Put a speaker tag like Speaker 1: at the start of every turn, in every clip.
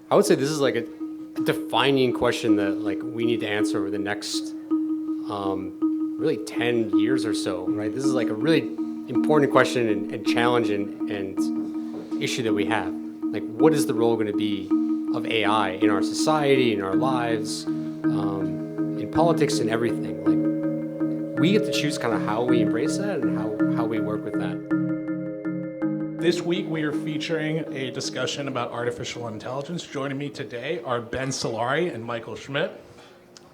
Speaker 1: I would say this is like a defining question that like we need to answer over the next really 10 years or so, right? This is like a really important question and challenge and issue that we have. Like, what is the role going to be of AI in our society, in our lives, in politics and everything? Like, we get to choose kind of how we embrace that and how we work with that.
Speaker 2: This week, we are featuring a discussion about artificial intelligence. Joining me today are Ben Solari and Michael Schmidt.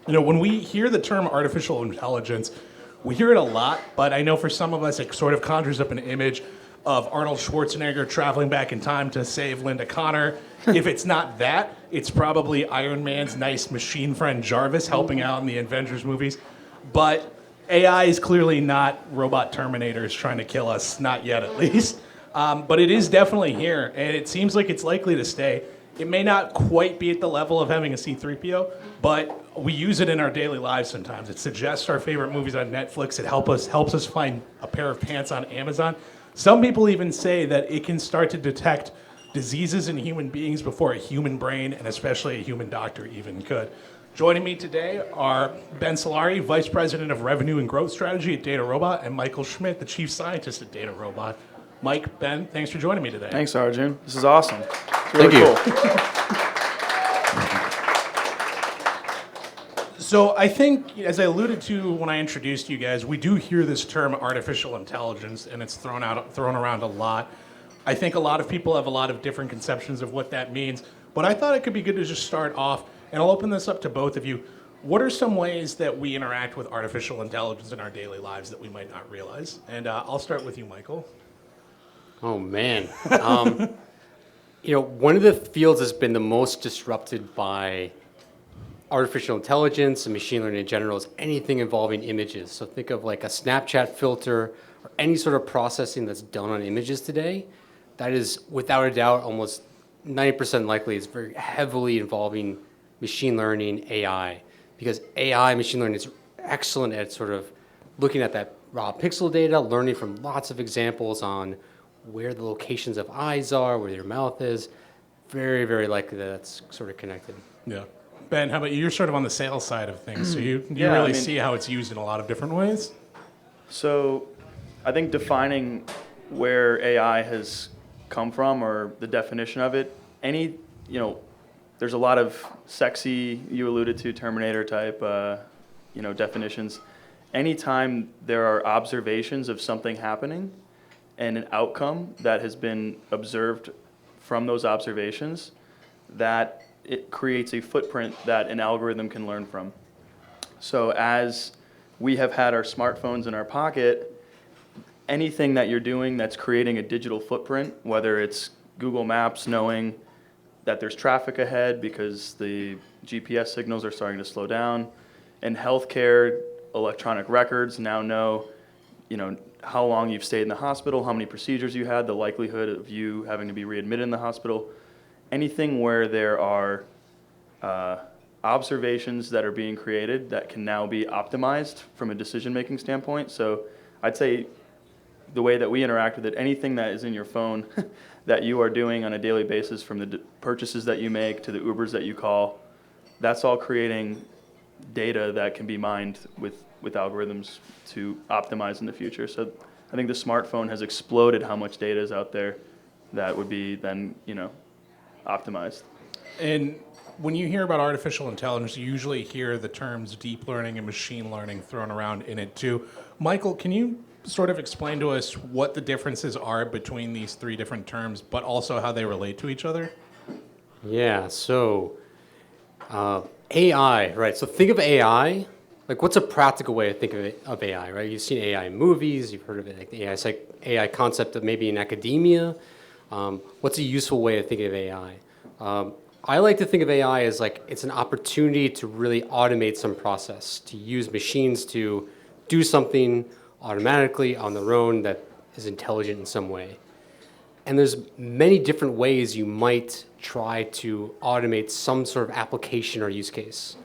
Speaker 2: You know, when we hear the term artificial intelligence, we hear it a lot, but I know for some of us, it sort of conjures up an image of Arnold Schwarzenegger traveling back in time to save Linda Connor. If it's not that, it's probably Iron Man's nice machine friend Jarvis helping out in the Avengers movies. But AI is clearly not robot Terminators trying to kill us, not yet at least. But it is definitely here, and it seems like it's likely to stay. It may not quite be at the level of having a C-3PO, but we use it in our daily lives sometimes. It suggests our favorite movies on Netflix. It helps us find a pair of pants on Amazon. Some people even say that it can start to detect diseases in human beings before a human brain, and especially a human doctor even could. Joining me today are Ben Solari, Vice President of Revenue and Growth Strategy at DataRobot, and Michael Schmidt, the Chief Scientist at DataRobot. Mike, Ben, thanks for joining me today.
Speaker 3: Thanks, Arjun. This is awesome. It's really cool.
Speaker 2: So I think, as I alluded to when I introduced you guys, we do hear this term artificial intelligence, and it's thrown around a lot. I think a lot of people have a lot of different conceptions of what that means, but I thought it could be good to just start off, and I'll open this up to both of you. What are some ways that we interact with artificial intelligence in our daily lives that we might not realize? And I'll start with you, Michael.
Speaker 1: Oh, man. You know, one of the fields that's been the most disrupted by artificial intelligence and machine learning in general is anything involving images. So think of like a Snapchat filter or any sort of processing that's done on images today. That is, without a doubt, almost 90% likely is very heavily involving machine learning, AI. Because AI, machine learning, is excellent at sort of looking at that raw pixel data, learning from lots of examples on where the locations of eyes are, where your mouth is. Very, very likely that that's sort of connected.
Speaker 2: Yeah. Ben, how about you? You're sort of on the sales side of things, so you really see how it's used in a lot of different ways?
Speaker 3: So I think defining where AI has come from or the definition of it, there's a lot of sexy, you alluded to, Terminator type, definitions. Anytime there are observations of something happening and an outcome that has been observed from those observations, that it creates a footprint that an algorithm can learn from. So as we have had our smartphones in our pocket, anything that you're doing that's creating a digital footprint, whether it's Google Maps knowing that there's traffic ahead because the GPS signals are starting to slow down, and healthcare, electronic records now know, how long you've stayed in the hospital, how many procedures you had, the likelihood of you having to be readmitted in the hospital. Anything where there are observations that are being created that can now be optimized from a decision-making standpoint. So I'd say the way that we interact with it, anything that is in your phone that you are doing on a daily basis, from the purchases that you make to the Ubers that you call, that's all creating data that can be mined with algorithms to optimize in the future. So I think the smartphone has exploded how much data is out there that would be then, optimized.
Speaker 2: And when you hear about artificial intelligence, you usually hear the terms deep learning and machine learning thrown around in it too. Michael, can you sort of explain to us what the differences are between these three different terms, but also how they relate to each other?
Speaker 1: Yeah, so AI, right? So think of AI, like what's a practical way to think of AI, right? You've seen AI in movies, you've heard of it, like the AI concept of maybe in academia. What's a useful way to think of AI? I like to think of AI as like it's an opportunity to really automate some process, to use machines to do something automatically on their own that is intelligent in some way. And there's many different ways you might try to automate some sort of application or use case.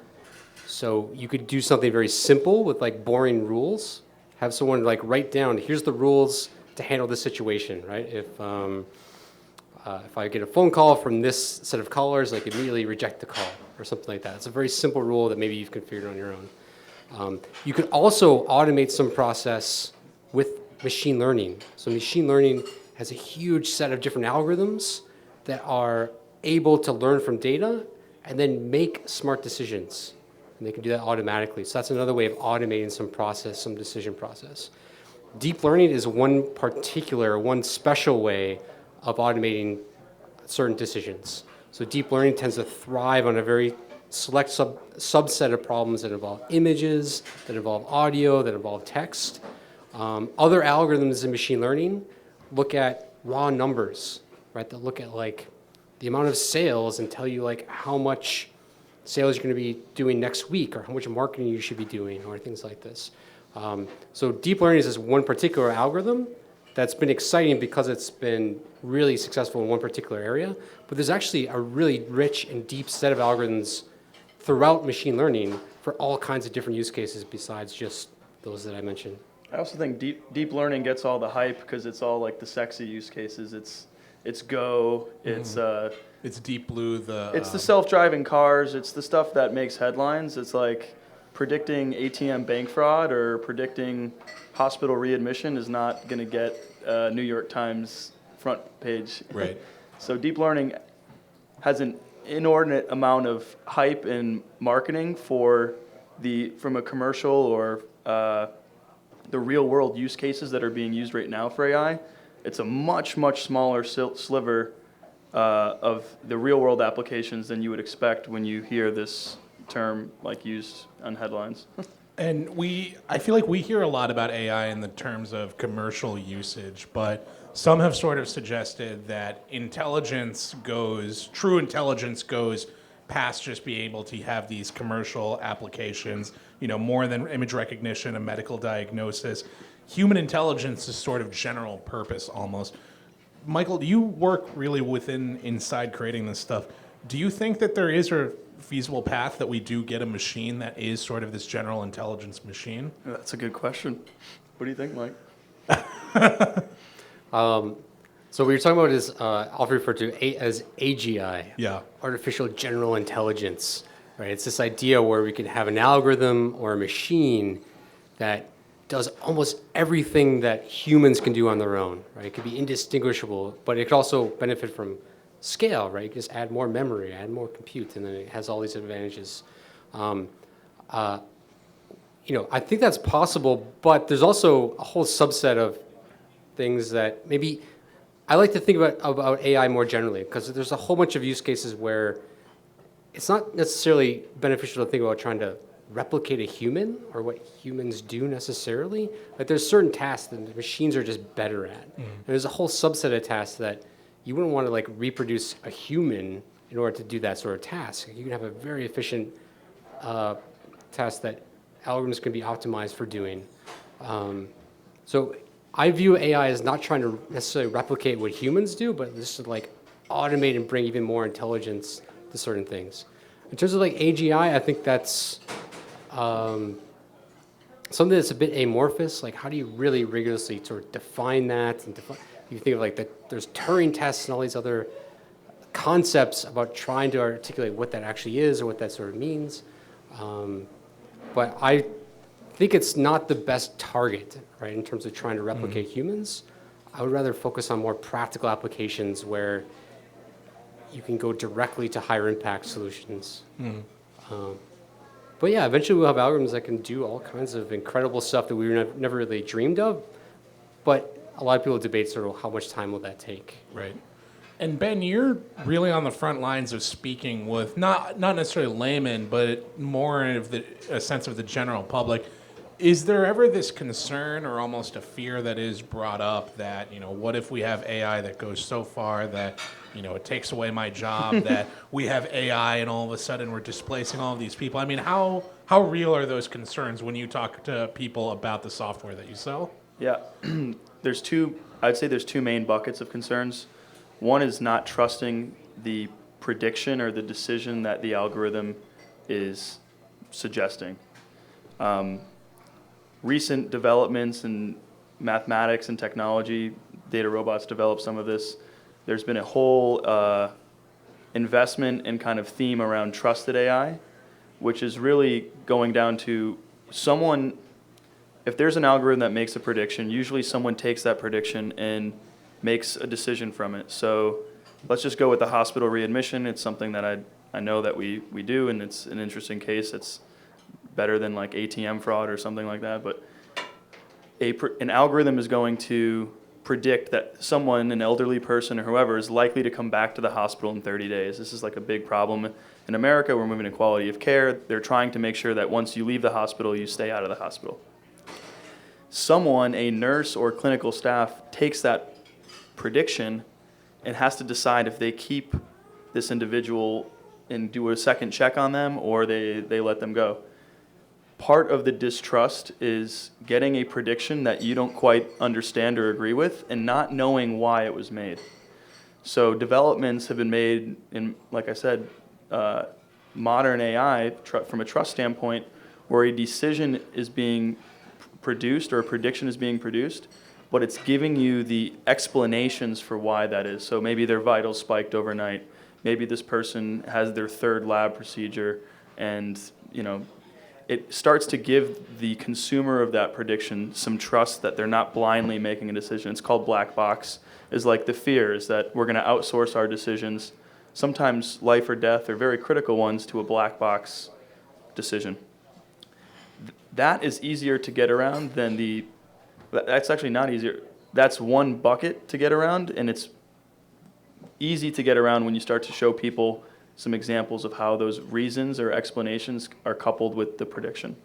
Speaker 1: So you could do something very simple with like boring rules, have someone like write down, here's the rules to handle this situation, right? If if I get a phone call from this set of callers, like immediately reject the call or something like that. It's a very simple rule that maybe you've configured on your own. You could also automate some process with machine learning. So machine learning has a huge set of different algorithms that are able to learn from data and then make smart decisions. And they can do that automatically. So that's another way of automating some process, some decision process. Deep learning is one special way of automating certain decisions. So deep learning tends to thrive on a very select subset of problems that involve images, that involve audio, that involve text. Other algorithms in machine learning look at raw numbers, right? That look at like the amount of sales and tell you like how much sales you're going to be doing next week or how much marketing you should be doing or things like this. So deep learning is this one particular algorithm that's been exciting because it's been really successful in one particular area. But there's actually a really rich and deep set of algorithms throughout machine learning for all kinds of different use cases besides just those that I mentioned.
Speaker 3: I also think deep learning gets all the hype because it's all like the sexy use cases. It's Go,
Speaker 2: It's Deep Blue.
Speaker 3: It's the self-driving cars. It's the stuff that makes headlines. It's like predicting ATM bank fraud or predicting hospital readmission is not going to get New York Times front page.
Speaker 2: Right.
Speaker 3: So deep learning has an inordinate amount of hype and marketing from a commercial or the real world use cases that are being used right now for AI. It's a much, much smaller sliver of the real world applications than you would expect when you hear this term like used on headlines.
Speaker 2: And I feel like we hear a lot about AI in the terms of commercial usage, but some have sort of suggested that true intelligence goes past just being able to have these commercial applications, more than image recognition and medical diagnosis. Human intelligence is sort of general purpose almost. Michael, do you work really inside creating this stuff? Do you think that there is a feasible path that we do get a machine that is sort of this general intelligence machine?
Speaker 3: That's a good question. What do you think, Mike?
Speaker 1: So what you're talking about is I'll refer to as AGI,
Speaker 2: Yeah.
Speaker 1: artificial general intelligence, right? It's this idea where we can have an algorithm or a machine that does almost everything that humans can do on their own, right? It could be indistinguishable, but it could also benefit from scale, right? You can just add more memory, add more compute, and then it has all these advantages. I think that's possible, but there's also a whole subset of things that maybe I like to think about AI more generally, because there's a whole bunch of use cases where it's not necessarily beneficial to think about trying to replicate a human or what humans do necessarily. Like there's certain tasks that the machines are just better at. And there's a whole subset of tasks that you wouldn't want to like reproduce a human in order to do that sort of task. You can have a very efficient task that algorithms can be optimized for doing. So I view AI as not trying to necessarily replicate what humans do, but just to like automate and bring even more intelligence to certain things. In terms of like AGI, I think that's something that's a bit amorphous. Like how do you really rigorously sort of define that? And you think of like there's Turing tests and all these other concepts about trying to articulate what that actually is or what that sort of means. But I think it's not the best target, right, in terms of trying to replicate humans. I would rather focus on more practical applications where you can go directly to higher impact solutions. But yeah, eventually we'll have algorithms that can do all kinds of incredible stuff that we never really dreamed of. But a lot of people debate sort of how much time will that take.
Speaker 2: Right. And Ben, you're really on the front lines of speaking with not necessarily laymen, but more of a sense of the general public. Is there ever this concern or almost a fear that is brought up that, what if we have AI that goes so far that, it takes away my job, that we have AI and all of a sudden we're displacing all of these people? I mean, how real are those concerns when you talk to people about the software that you sell?
Speaker 3: Yeah, I'd say there's two main buckets of concerns. One is not trusting the prediction or the decision that the algorithm is suggesting. Recent developments in mathematics and technology, DataRobot's developed some of this, there's been a whole investment and kind of theme around trusted AI, which is really going down to someone, if there's an algorithm that makes a prediction, usually someone takes that prediction and makes a decision from it. So let's just go with the hospital readmission. It's something that I know that we do, and it's an interesting case. It's better than like ATM fraud or something like that. But an algorithm is going to predict that someone, an elderly person or whoever, is likely to come back to the hospital in 30 days. This is like a big problem in America. We're moving to quality of care. They're trying to make sure that once you leave the hospital, you stay out of the hospital. Someone, a nurse or clinical staff, takes that prediction and has to decide if they keep this individual and do a second check on them or they let them go. Part of the distrust is getting a prediction that you don't quite understand or agree with and not knowing why it was made. So developments have been made in, like I said, modern AI from a trust standpoint, where a decision is being produced or a prediction is being produced, but it's giving you the explanations for why that is. So maybe their vitals spiked overnight. Maybe this person has their third lab procedure, and it starts to give the consumer of that prediction some trust that they're not blindly making a decision. It's called black box. Is like the fear is that we're going to outsource our decisions, sometimes life or death or very critical ones, to a black box decision. That is easier to get around than that's actually not easier. That's one bucket to get around, and it's easy to get around when you start to show people some examples of how those reasons or explanations are coupled with the prediction.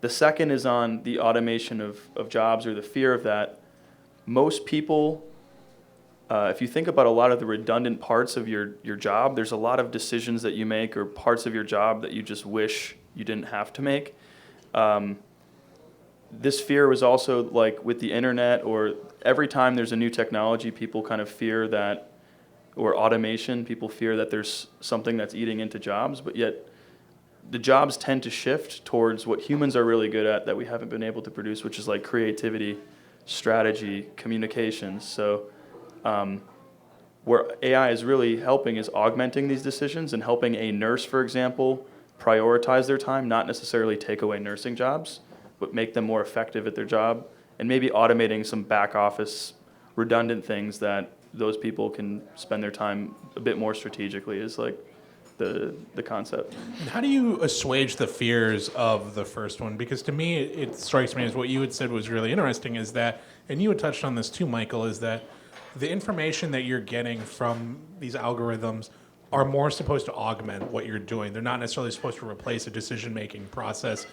Speaker 3: The second is on the automation of jobs, or the fear of that. Most people, if you think about a lot of the redundant parts of your job, there's a lot of decisions that you make or parts of your job that you just wish you didn't have to make. This fear was also like with the internet, or every time there's a new technology, people kind of fear that, or automation, people fear that there's something that's eating into jobs, but yet the jobs tend to shift towards what humans are really good at that we haven't been able to produce, which is like creativity, strategy, communications. So where AI is really helping is augmenting these decisions and helping a nurse, for example, prioritize their time, not necessarily take away nursing jobs, but make them more effective at their job, and maybe automating some back office redundant things that those people can spend their time a bit more strategically, is like the concept.
Speaker 2: How do you assuage the fears of the first one? Because to me, it strikes me as what you had said was really interesting is that, and you had touched on this too, Michael, is that the information that you're getting from these algorithms are more supposed to augment what you're doing. They're not necessarily supposed to replace a decision-making process.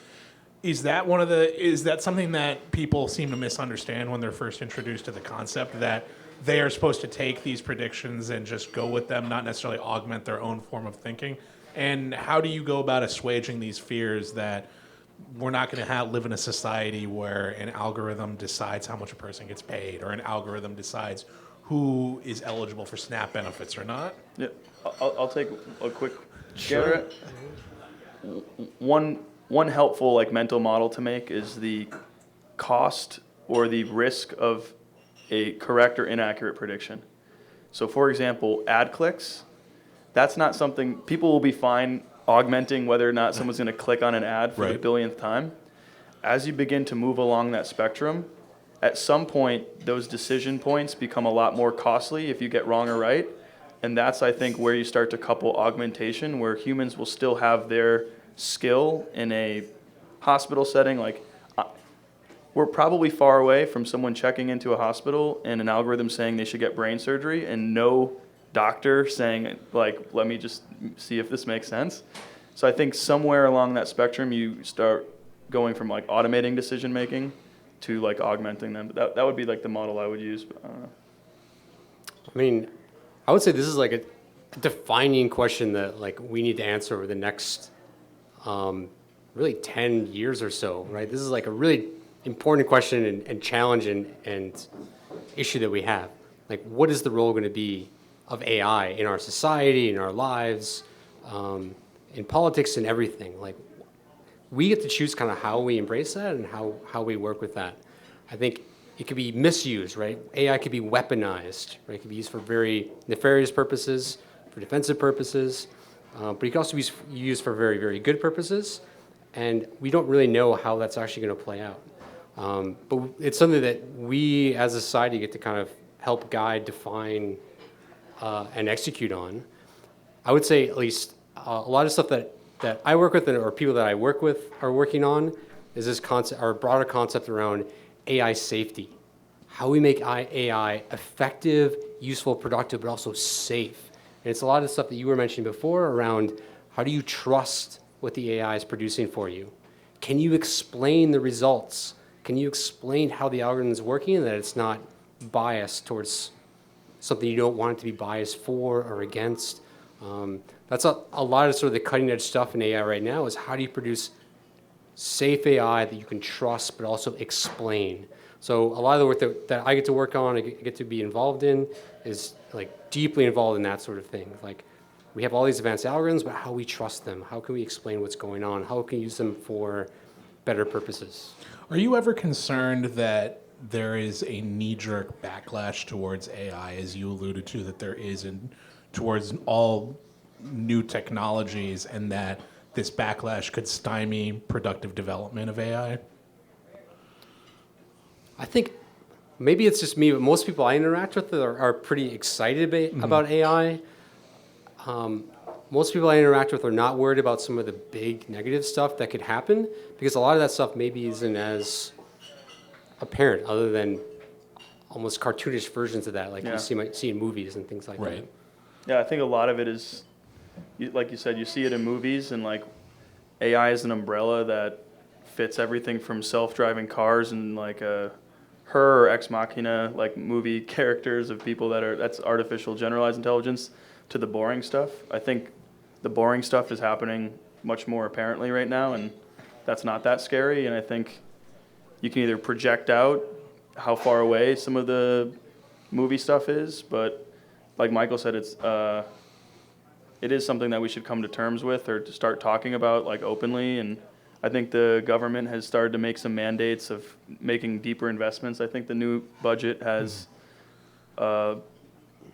Speaker 2: Is that something that people seem to misunderstand when they're first introduced to the concept, that they are supposed to take these predictions and just go with them, not necessarily augment their own form of thinking? And how do you go about assuaging these fears that we're not going to live in a society where an algorithm decides how much a person gets paid, or an algorithm decides who is eligible for SNAP benefits or not?
Speaker 3: Yeah, I'll take a quick share at it. One helpful mental model to make is the cost or the risk of a correct or inaccurate prediction. So for example, ad clicks, that's not something, people will be fine augmenting whether or not someone's going to click on an ad for the billionth time. As you begin to move along that spectrum, at some point, those decision points become a lot more costly if you get wrong or right. And that's, I think, where you start to couple augmentation, where humans will still have their skill in a hospital setting. We're probably far away from someone checking into a hospital and an algorithm saying they should get brain surgery, and no doctor saying, let me just see if this makes sense. So I think somewhere along that spectrum, you start going from automating decision making to augmenting them. But that would be the model I would use. But I don't know.
Speaker 1: I mean, I would say this is a defining question that we need to answer over the next really 10 years or so, right? This is a really important question and challenge and issue that we have. What is the role going to be of AI in our society, in our lives, in politics and everything? We get to choose kind of how we embrace that and how we work with that. I think it could be misused, right? AI could be weaponized, right? It could be used for very nefarious purposes, for defensive purposes, but it can also be used for very, very good purposes. And we don't really know how that's actually going to play out. But it's something that we as a society get to kind of help guide, define, and execute on. I would say at least a lot of stuff that I work with or people that I work with are working on is this concept, or broader concept around AI safety. How we make AI effective, useful, productive, but also safe. And it's a lot of the stuff that you were mentioning before around how do you trust what the AI is producing for you? Can you explain the results? Can you explain how the algorithm is working and that it's not biased towards something you don't want it to be biased for or against? That's a lot of sort of the cutting edge stuff in AI right now is how do you produce safe AI that you can trust but also explain? So a lot of the work that I get to work on, I get to be involved in, is like deeply involved in that sort of thing. Like we have all these advanced algorithms, but how we trust them? How can we explain what's going on? How can we use them for better purposes?
Speaker 2: Are you ever concerned that there is a knee-jerk backlash towards AI, as you alluded to, that there is towards all new technologies, and that this backlash could stymie productive development of AI?
Speaker 1: I think maybe it's just me, but most people I interact with are pretty excited about AI. Most people I interact with are not worried about some of the big negative stuff that could happen, because a lot of that stuff maybe isn't as apparent other than almost cartoonish versions of that, like you see in movies and things like that.
Speaker 3: Yeah, I think a lot of it is, like you said, you see it in movies, and like AI is an umbrella that fits everything from self-driving cars and like her or Ex Machina, like movie characters of people that's artificial generalized intelligence, to the boring stuff. I think the boring stuff is happening much more apparently right now, and that's not that scary. And I think you can either project out how far away some of the movie stuff is, but like Michael said, it is something that we should come to terms with or to start talking about like openly. And I think the government has started to make some mandates of making deeper investments. I think the new budget has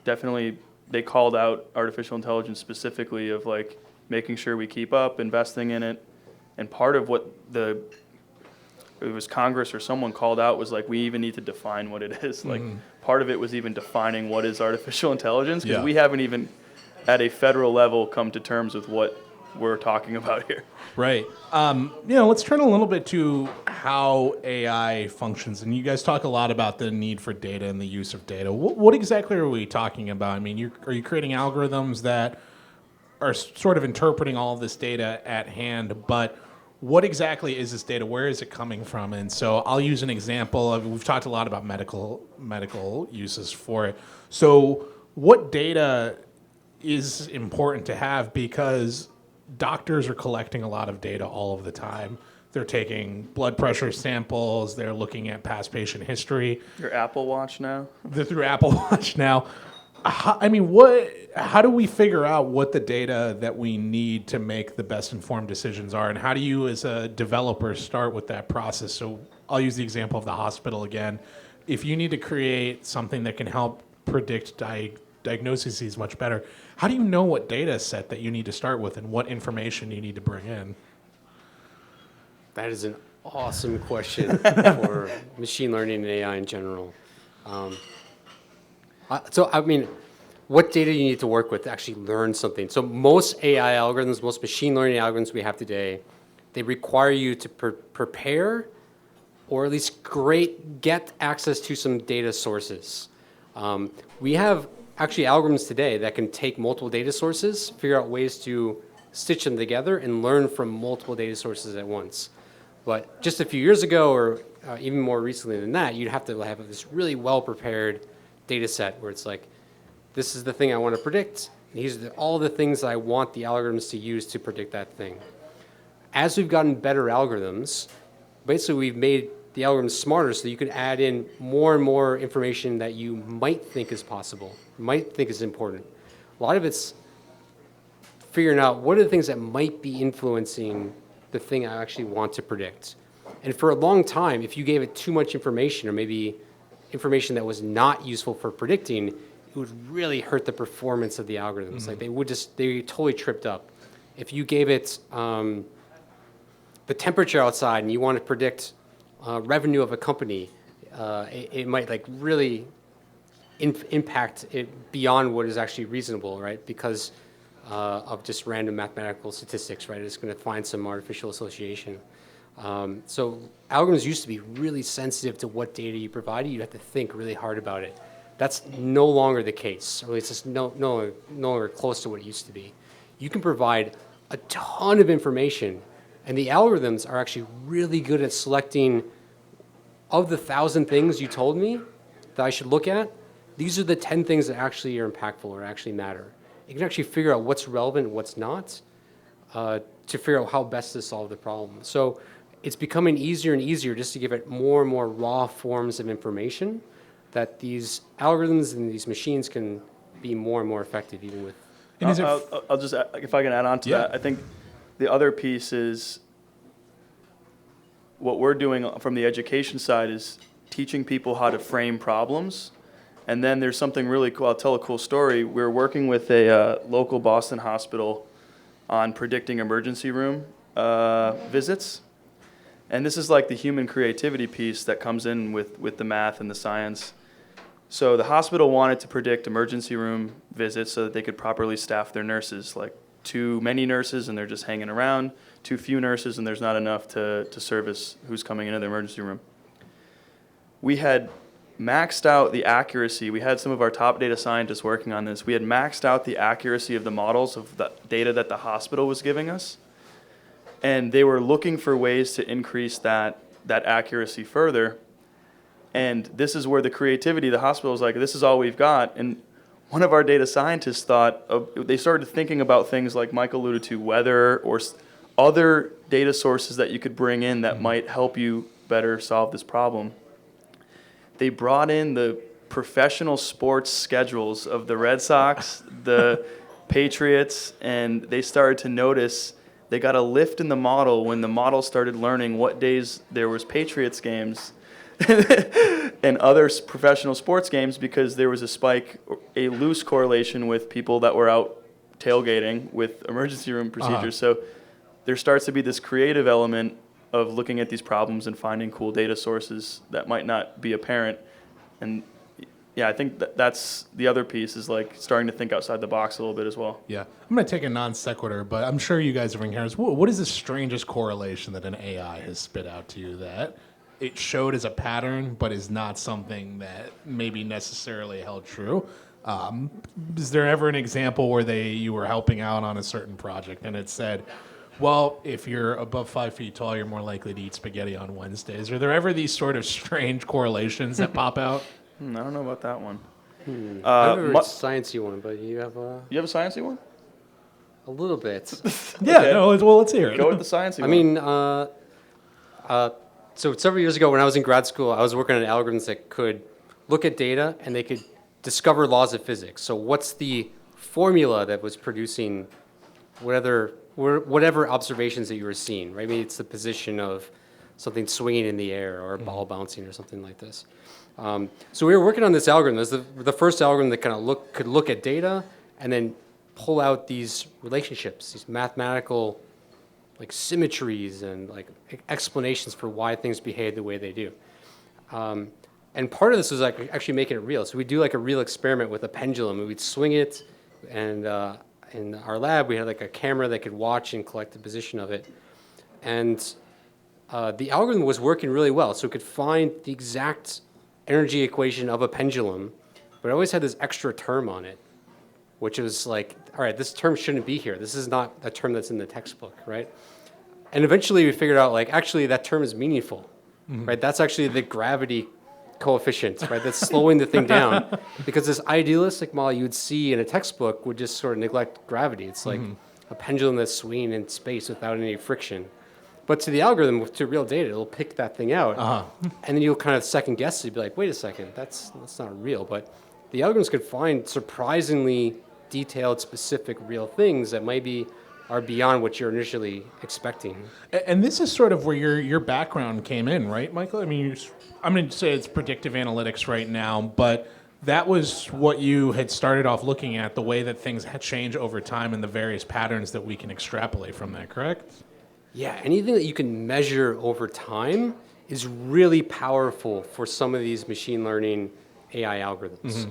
Speaker 3: definitely, they called out artificial intelligence specifically of like making sure we keep up, investing in it. And part of what it was Congress or someone called out was like, we even need to define what it is. Like part of it was even defining what is artificial intelligence, because we haven't even at a federal level come to terms with what we're talking about here.
Speaker 2: Right. Let's turn a little bit to how AI functions. And you guys talk a lot about the need for data and the use of data. What exactly are we talking about? I mean, are you creating algorithms that are sort of interpreting all of this data at hand, but what exactly is this data? Where is it coming from? And so I'll use an example we've talked a lot about medical uses for it. So what data is important to have, because doctors are collecting a lot of data all of the time. They're taking blood pressure samples. They're looking at past patient history.
Speaker 3: Your Apple Watch now?
Speaker 2: They're through Apple Watch now. How do we figure out what the data that we need to make the best informed decisions are? And how do you as a developer start with that process? So I'll use the example of the hospital again. If you need to create something that can help predict diagnoses much better, how do you know what data set that you need to start with and what information you need to bring in?
Speaker 1: That is an awesome question for machine learning and AI in general. What data you need to work with to actually learn something. So most AI algorithms, most machine learning algorithms we have today, they require you to prepare or at least get access to some data sources. We have actually algorithms today that can take multiple data sources, figure out ways to stitch them together and learn from multiple data sources at once. But just a few years ago, or even more recently than that, you'd have to have this really well-prepared data set where it's like, this is the thing I want to predict, and these are all the things I want the algorithms to use to predict that thing. As we've gotten better algorithms, basically we've made the algorithms smarter so you can add in more and more information that you might think is possible, might think is important. A lot of it's figuring out what are the things that might be influencing the thing I actually want to predict. And for a long time, if you gave it too much information or maybe information that was not useful for predicting, it would really hurt the performance of the algorithms. Like they totally tripped up. If you gave it the temperature outside and you want to predict revenue of a company, it might like really impact it beyond what is actually reasonable, right? Because of just random mathematical statistics, right? It's going to find some artificial association. So algorithms used to be really sensitive to what data you provided. You'd have to think really hard about it. That's no longer the case. Or it's just no longer close to what it used to be. You can provide a ton of information, and the algorithms are actually really good at selecting, of the 1,000 things you told me that I should look at, these are the 10 things that actually are impactful or actually matter. You can actually figure out what's relevant and what's not to figure out how best to solve the problem. So it's becoming easier and easier just to give it more and more raw forms of information that these algorithms and these machines can be more and more effective even with.
Speaker 3: I'll just, if I can add on to that, I think the other piece is what we're doing from the education side is teaching people how to frame problems. And then there's something really cool. I'll tell a cool story. We're working with a local Boston hospital on predicting emergency room visits. And this is like the human creativity piece that comes in with the math and the science. So the hospital wanted to predict emergency room visits so that they could properly staff their nurses. Like too many nurses and they're just hanging around, too few nurses and there's not enough to service who's coming into the emergency room. We had maxed out the accuracy. We had some of our top data scientists working on this. We had maxed out the accuracy of the models of the data that the hospital was giving us. And they were looking for ways to increase that accuracy further. And this is where the creativity, the hospital was like, this is all we've got. And one of our data scientists they started thinking about things like Michael alluded to, weather or other data sources that you could bring in that might help you better solve this problem. They brought in the professional sports schedules of the Red Sox, the Patriots, and they started to notice they got a lift in the model when the model started learning what days there was Patriots games and other professional sports games because there was a loose correlation with people that were out tailgating with emergency room procedures. So there starts to be this creative element of looking at these problems and finding cool data sources that might not be apparent. And yeah, I think that's the other piece is like starting to think outside the box a little bit as well.
Speaker 2: Yeah. I'm going to take a non sequitur, but I'm sure you guys are hearing what is the strangest correlation that an AI has spit out to you that it showed as a pattern, but is not something that maybe necessarily held true? Is there ever an example where you were helping out on a certain project and it said, well, if you're above 5 feet tall, you're more likely to eat spaghetti on Wednesdays? Are there ever these sort of strange correlations that pop out?
Speaker 3: I don't know about that one.
Speaker 1: I have a sciencey one, but you have a...
Speaker 3: You have a sciencey one?
Speaker 1: A little bit.
Speaker 2: Yeah, okay. No, well, let's hear it.
Speaker 3: Go with the sciencey one.
Speaker 1: I mean, so several years ago when I was in grad school, I was working on algorithms that could look at data and they could discover laws of physics. So what's the formula that was producing whatever observations that you were seeing, right? Maybe it's the position of something swinging in the air or a ball bouncing or something like this. So we were working on this algorithm. It was the first algorithm that kind of could look at data and then pull out these relationships, these mathematical like symmetries and like explanations for why things behave the way they do. And part of this was like actually making it real. So we'd do like a real experiment with a pendulum and we'd swing it, and in our lab we had like a camera that could watch and collect the position of it. And the algorithm was working really well. So it could find the exact energy equation of a pendulum, but it always had this extra term on it, which was like, all right, this term shouldn't be here. This is not a term that's in the textbook, right? And eventually we figured out like, actually that term is meaningful, right? That's actually the gravity coefficient, right? That's slowing the thing down, because this idealistic model you would see in a textbook would just sort of neglect gravity. It's like a pendulum that's swinging in space without any friction. But to the algorithm, to real data, it'll pick that thing out, and then you'll kind of second guess it. You'll be like, wait a second, that's not real. But the algorithms could find surprisingly detailed, specific, real things that might be are beyond what you're initially expecting.
Speaker 2: And this is sort of where your background came in, right, Michael? I mean, I'm going to say it's predictive analytics right now, but that was what you had started off looking at, the way that things change over time and the various patterns that we can extrapolate from that, correct?
Speaker 1: Yeah, anything that you can measure over time is really powerful for some of these machine learning AI algorithms.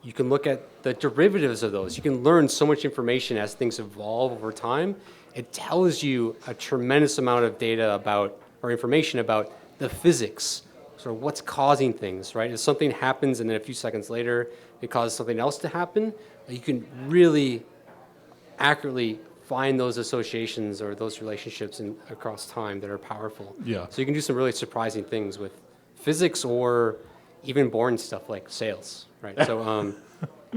Speaker 1: You can look at the derivatives of those. You can learn so much information as things evolve over time. It tells you a tremendous amount of data about, or information about the physics, sort of what's causing things, right? If something happens and then a few seconds later it causes something else to happen, you can really accurately find those associations or those relationships across time that are powerful.
Speaker 2: Yeah.
Speaker 1: So you can do some really surprising things with physics or even boring stuff like sales, right? So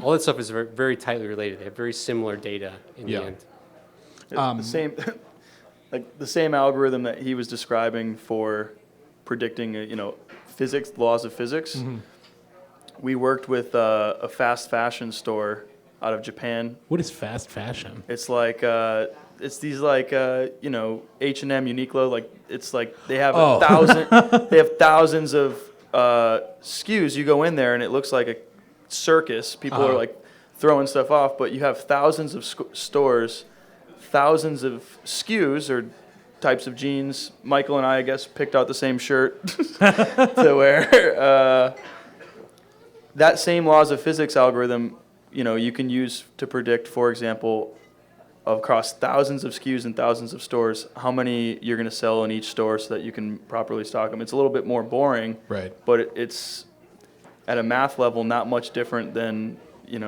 Speaker 1: all that stuff is very, very tightly related. They have very similar data in the end.
Speaker 3: The same, like the same algorithm that he was describing for predicting, physics, laws of physics. We worked with a fast fashion store out of Japan.
Speaker 2: What is fast fashion?
Speaker 3: It's like it's these like H&M, Uniqlo. Like it's like they have they have thousands of SKUs. You go in there and it looks like a circus. People are like throwing stuff off, but you have thousands of stores, thousands of SKUs or types of jeans. Michael and I guess, picked out the same shirt to wear. That same laws of physics algorithm, you can use to predict, for example, across thousands of SKUs and thousands of stores, how many you're going to sell in each store so that you can properly stock them. It's a little bit more boring,
Speaker 2: right?
Speaker 3: But it's at a math level not much different than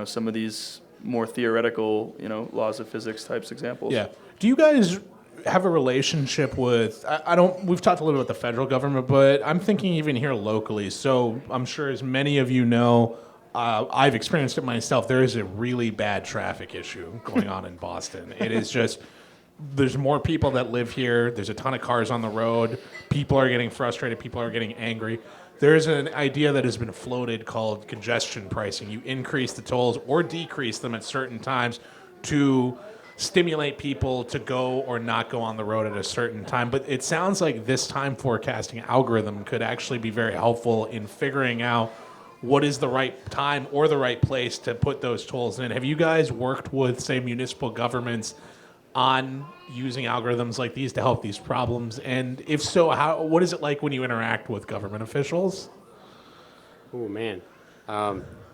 Speaker 3: some of these more theoretical laws of physics types examples.
Speaker 2: Yeah. Do you guys have a relationship with? I don't. We've talked a little bit about the federal government, but I'm thinking even here locally. So I'm sure, as many of you know, I've experienced it myself. There is a really bad traffic issue going on in Boston. It is just, there's more people that live here. There's a ton of cars on the road. People are getting frustrated. People are getting angry. There's an idea that has been floated called congestion pricing. You increase the tolls or decrease them at certain times to stimulate people to go or not go on the road at a certain time. But it sounds like this time forecasting algorithm could actually be very helpful in figuring out what is the right time or the right place to put those tolls in. Have you guys worked with, say, municipal governments on using algorithms like these to help these problems? And if so, what is it like when you interact with government officials?
Speaker 1: Oh, man.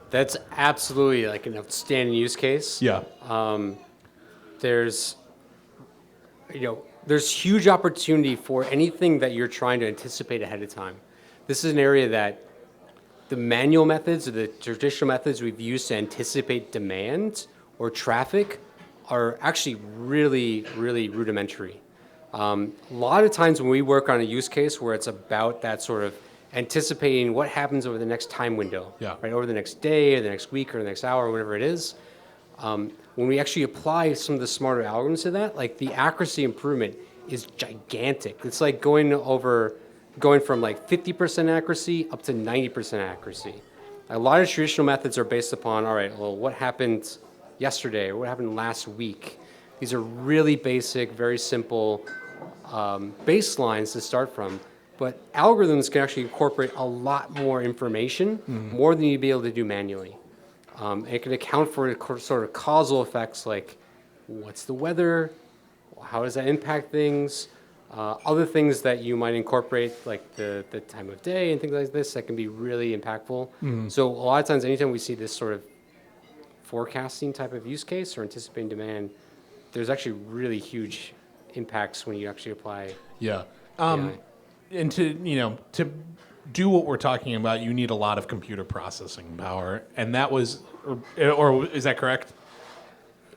Speaker 1: That's absolutely like an outstanding use case.
Speaker 2: Yeah.
Speaker 1: There's huge opportunity for anything that you're trying to anticipate ahead of time. This is an area that the manual methods or the traditional methods we've used to anticipate demand or traffic are actually really, really rudimentary. A lot of times when we work on a use case where it's about that sort of anticipating what happens over the next time window, right, over the next day or the next week or the next hour or whatever it is, when we actually apply some of the smarter algorithms to that, like the accuracy improvement is gigantic. It's like going from like 50% accuracy up to 90% accuracy. A lot of traditional methods are based upon, all right, well, what happened yesterday or what happened last week? These are really basic, very simple baselines to start from. But algorithms can actually incorporate a lot more information, more than you'd be able to do manually. It can account for sort of causal effects like what's the weather, how does that impact things, other things that you might incorporate like the time of day and things like this that can be really impactful. So a lot of times, anytime we see this sort of forecasting type of use case or anticipating demand, there's actually really huge impacts when you actually apply.
Speaker 2: Yeah.
Speaker 1: AI.
Speaker 2: And to do what we're talking about, you need a lot of computer processing power, and that was, or is that correct?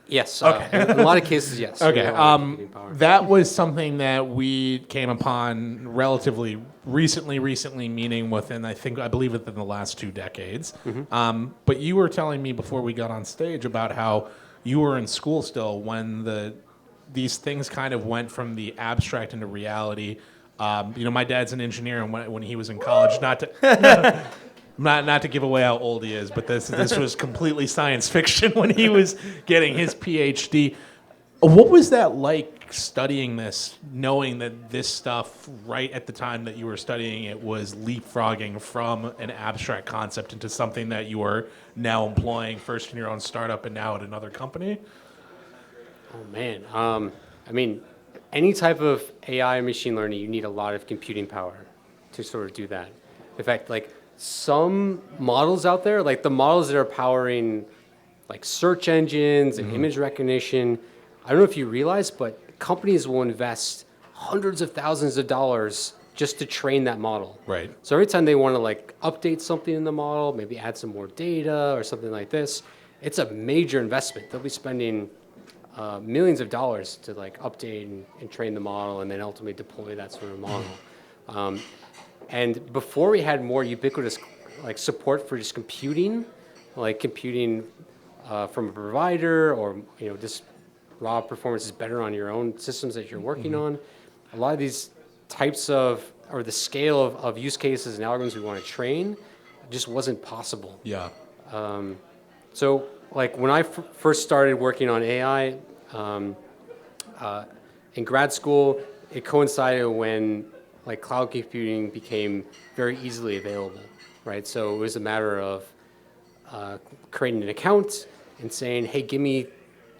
Speaker 1: Yes.
Speaker 2: Okay.
Speaker 1: In a lot of cases, yes.
Speaker 2: Okay.
Speaker 1: Power.
Speaker 2: That was something that we came upon relatively recently, meaning I believe within the last 2 decades. But you were telling me before we got on stage about how you were in school still when these things kind of went from the abstract into reality. My dad's an engineer, and when he was in college, not to give away how old he is, but this was completely science fiction when he was getting his PhD. What was that like studying this, knowing that this stuff right at the time that you were studying it was leapfrogging from an abstract concept into something that you are now employing first in your own startup and now at another company?
Speaker 1: Oh man, I mean, any type of AI and machine learning, you need a lot of computing power to sort of do that. In fact, like some models out there, like the models that are powering like search engines and image recognition, I don't know if you realize, but companies will invest hundreds of thousands of dollars just to train that model.
Speaker 2: Right.
Speaker 1: So every time they want to like update something in the model, maybe add some more data or something like this, it's a major investment. They'll be spending millions of dollars to like update and train the model and then ultimately deploy that sort of model. And before we had more ubiquitous like support for just computing, like computing from a provider or just raw performance is better on your own systems that you're working on. A lot of these types of, or the scale of use cases and algorithms we want to train just wasn't possible.
Speaker 2: Yeah.
Speaker 1: So like when I first started working on AI in grad school, it coincided when like cloud computing became very easily available, right? So it was a matter of creating an account and saying, hey, give me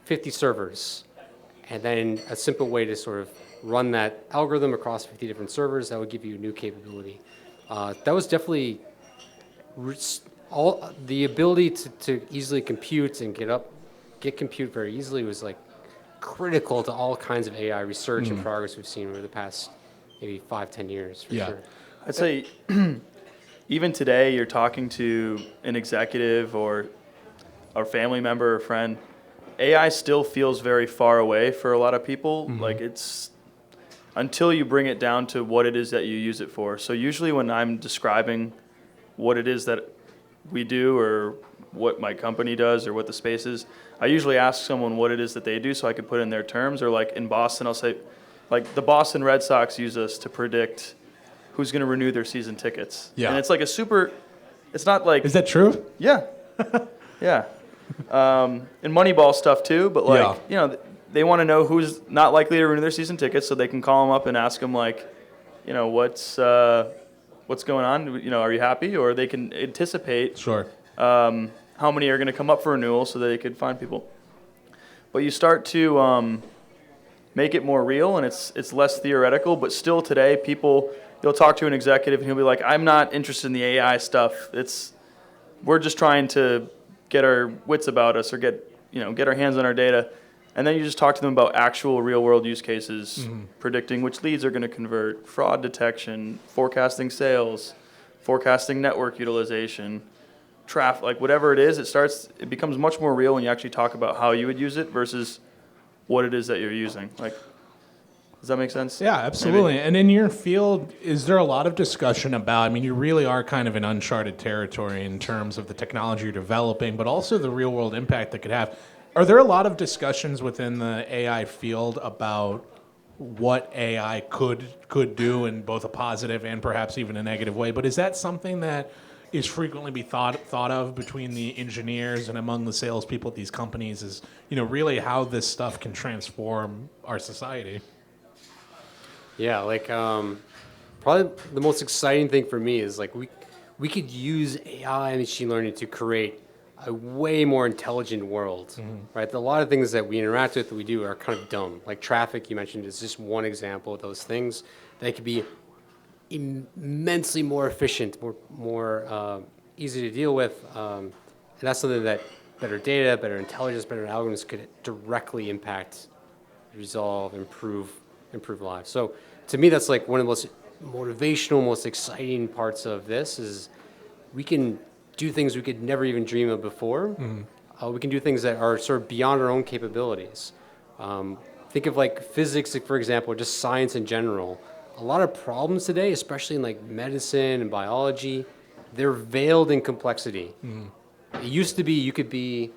Speaker 1: 50 servers. And then a simple way to sort of run that algorithm across 50 different servers, that would give you a new capability. That was definitely all the ability to easily compute and get compute very easily was like critical to all kinds of AI research and progress we've seen over the past maybe 5-10 years for sure.
Speaker 3: I'd say even today you're talking to an executive or a family member or friend, AI still feels very far away for a lot of people. Like it's until you bring it down to what it is that you use it for. So usually when I'm describing what it is that we do or what my company does or what the space is, I usually ask someone what it is that they do so I can put in their terms. Or like in Boston, I'll say, like the Boston Red Sox use us to predict who's going to renew their season tickets.
Speaker 2: Yeah.
Speaker 3: And it's like it's not like...
Speaker 2: Is that true?
Speaker 3: Yeah. Yeah. And Moneyball stuff too, but like, they want to know who's not likely to renew their season tickets so they can call them up and ask them like, what's going on? Are you happy? Or they can anticipate how many are going to come up for renewal so that they could find people. But you start to make it more real and it's less theoretical, but still today you'll talk to an executive and he'll be like, I'm not interested in the AI stuff. We're just trying to get our wits about us or get our hands on our data. And then you just talk to them about actual real world use cases, predicting which leads are going to convert, fraud detection, forecasting sales, forecasting network utilization, traffic, like whatever it is, it becomes much more real when you actually talk about how you would use it versus what it is that you're using. Like, does that make sense?
Speaker 2: Yeah, absolutely. Maybe. And in your field, is there a lot of discussion about, you really are kind of in uncharted territory in terms of the technology you're developing, but also the real world impact that could have. Are there a lot of discussions within the AI field about what AI could do in both a positive and perhaps even a negative way? But is that something that is frequently be thought of between the engineers and among the salespeople at these companies is, really how this stuff can transform our society?
Speaker 1: Yeah, like probably the most exciting thing for me is like we could use AI and machine learning to create a way more intelligent world, right? A lot of things that we interact with, that we do, are kind of dumb. Like traffic, you mentioned, is just one example of those things. They could be immensely more efficient, more easy to deal with, and that's something that better data, better intelligence, better algorithms could directly impact, resolve, improve lives. So to me, that's like one of the most motivational, most exciting parts of this is we can do things we could never even dream of before. We can do things that are sort of beyond our own capabilities. Think of like physics, for example, or just science in general. A lot of problems today, especially in like medicine and biology, they're veiled in complexity. It used to be you could be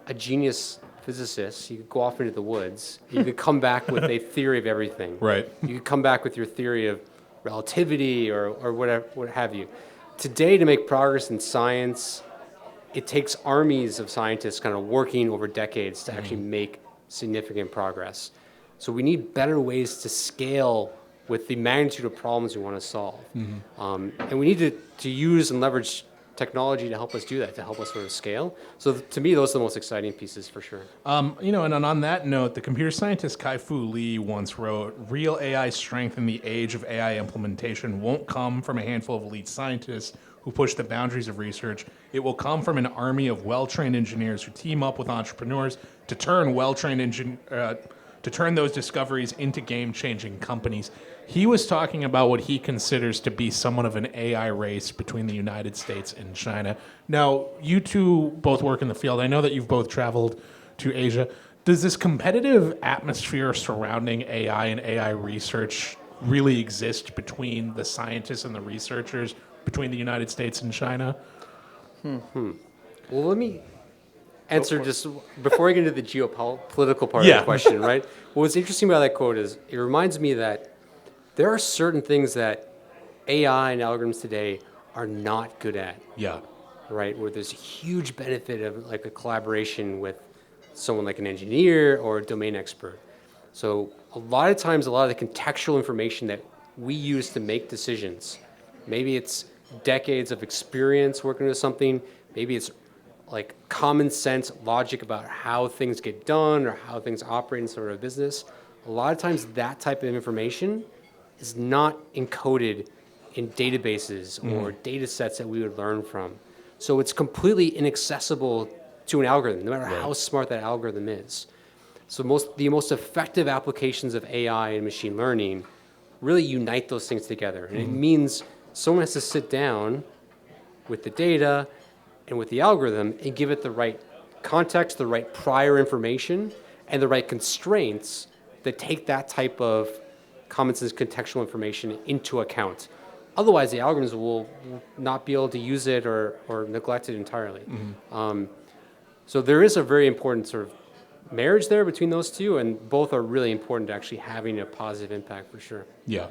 Speaker 1: a genius physicist, you could go off into the woods, you could come back with a theory of everything.
Speaker 2: Right.
Speaker 1: You could come back with your theory of relativity or whatever, what have you. Today, to make progress in science, it takes armies of scientists kind of working over decades to actually make significant progress. So we need better ways to scale with the magnitude of problems we want to solve. And we need to use and leverage technology to help us do that, to help us sort of scale. So to me, those are the most exciting pieces for sure.
Speaker 2: And on that note, the computer scientist Kai-Fu Lee once wrote, "Real AI strength in the age of AI implementation won't come from a handful of elite scientists who push the boundaries of research. It will come from an army of well-trained engineers who team up with entrepreneurs to turn to turn those discoveries into game-changing companies." He was talking about what he considers to be somewhat of an AI race between the United States and China. Now, you two both work in the field. I know that you've both traveled to Asia. Does this competitive atmosphere surrounding AI and AI research really exist between the scientists and the researchers, between the United States and China?
Speaker 1: Well, let me answer just before I get into the geopolitical part of the question, right? What's interesting about that quote is it reminds me that there are certain things that AI and algorithms today are not good at,
Speaker 2: Yeah.
Speaker 1: right? Where there's a huge benefit of like a collaboration with someone like an engineer or a domain expert. So a lot of times, a lot of the contextual information that we use to make decisions, maybe it's decades of experience working with something, maybe it's like common sense logic about how things get done or how things operate in sort of business. A lot of times that type of information is not encoded in databases or data sets that we would learn from. So it's completely inaccessible to an algorithm, no matter how smart that algorithm is. So the most effective applications of AI and machine learning really unite those things together. And it means someone has to sit down with the data and with the algorithm and give it the right context, the right prior information, and the right constraints that take that type of common sense contextual information into account. Otherwise, the algorithms will not be able to use it or neglect it entirely. So there is a very important sort of marriage there between those two, and both are really important to actually having a positive impact for sure.
Speaker 2: Yeah.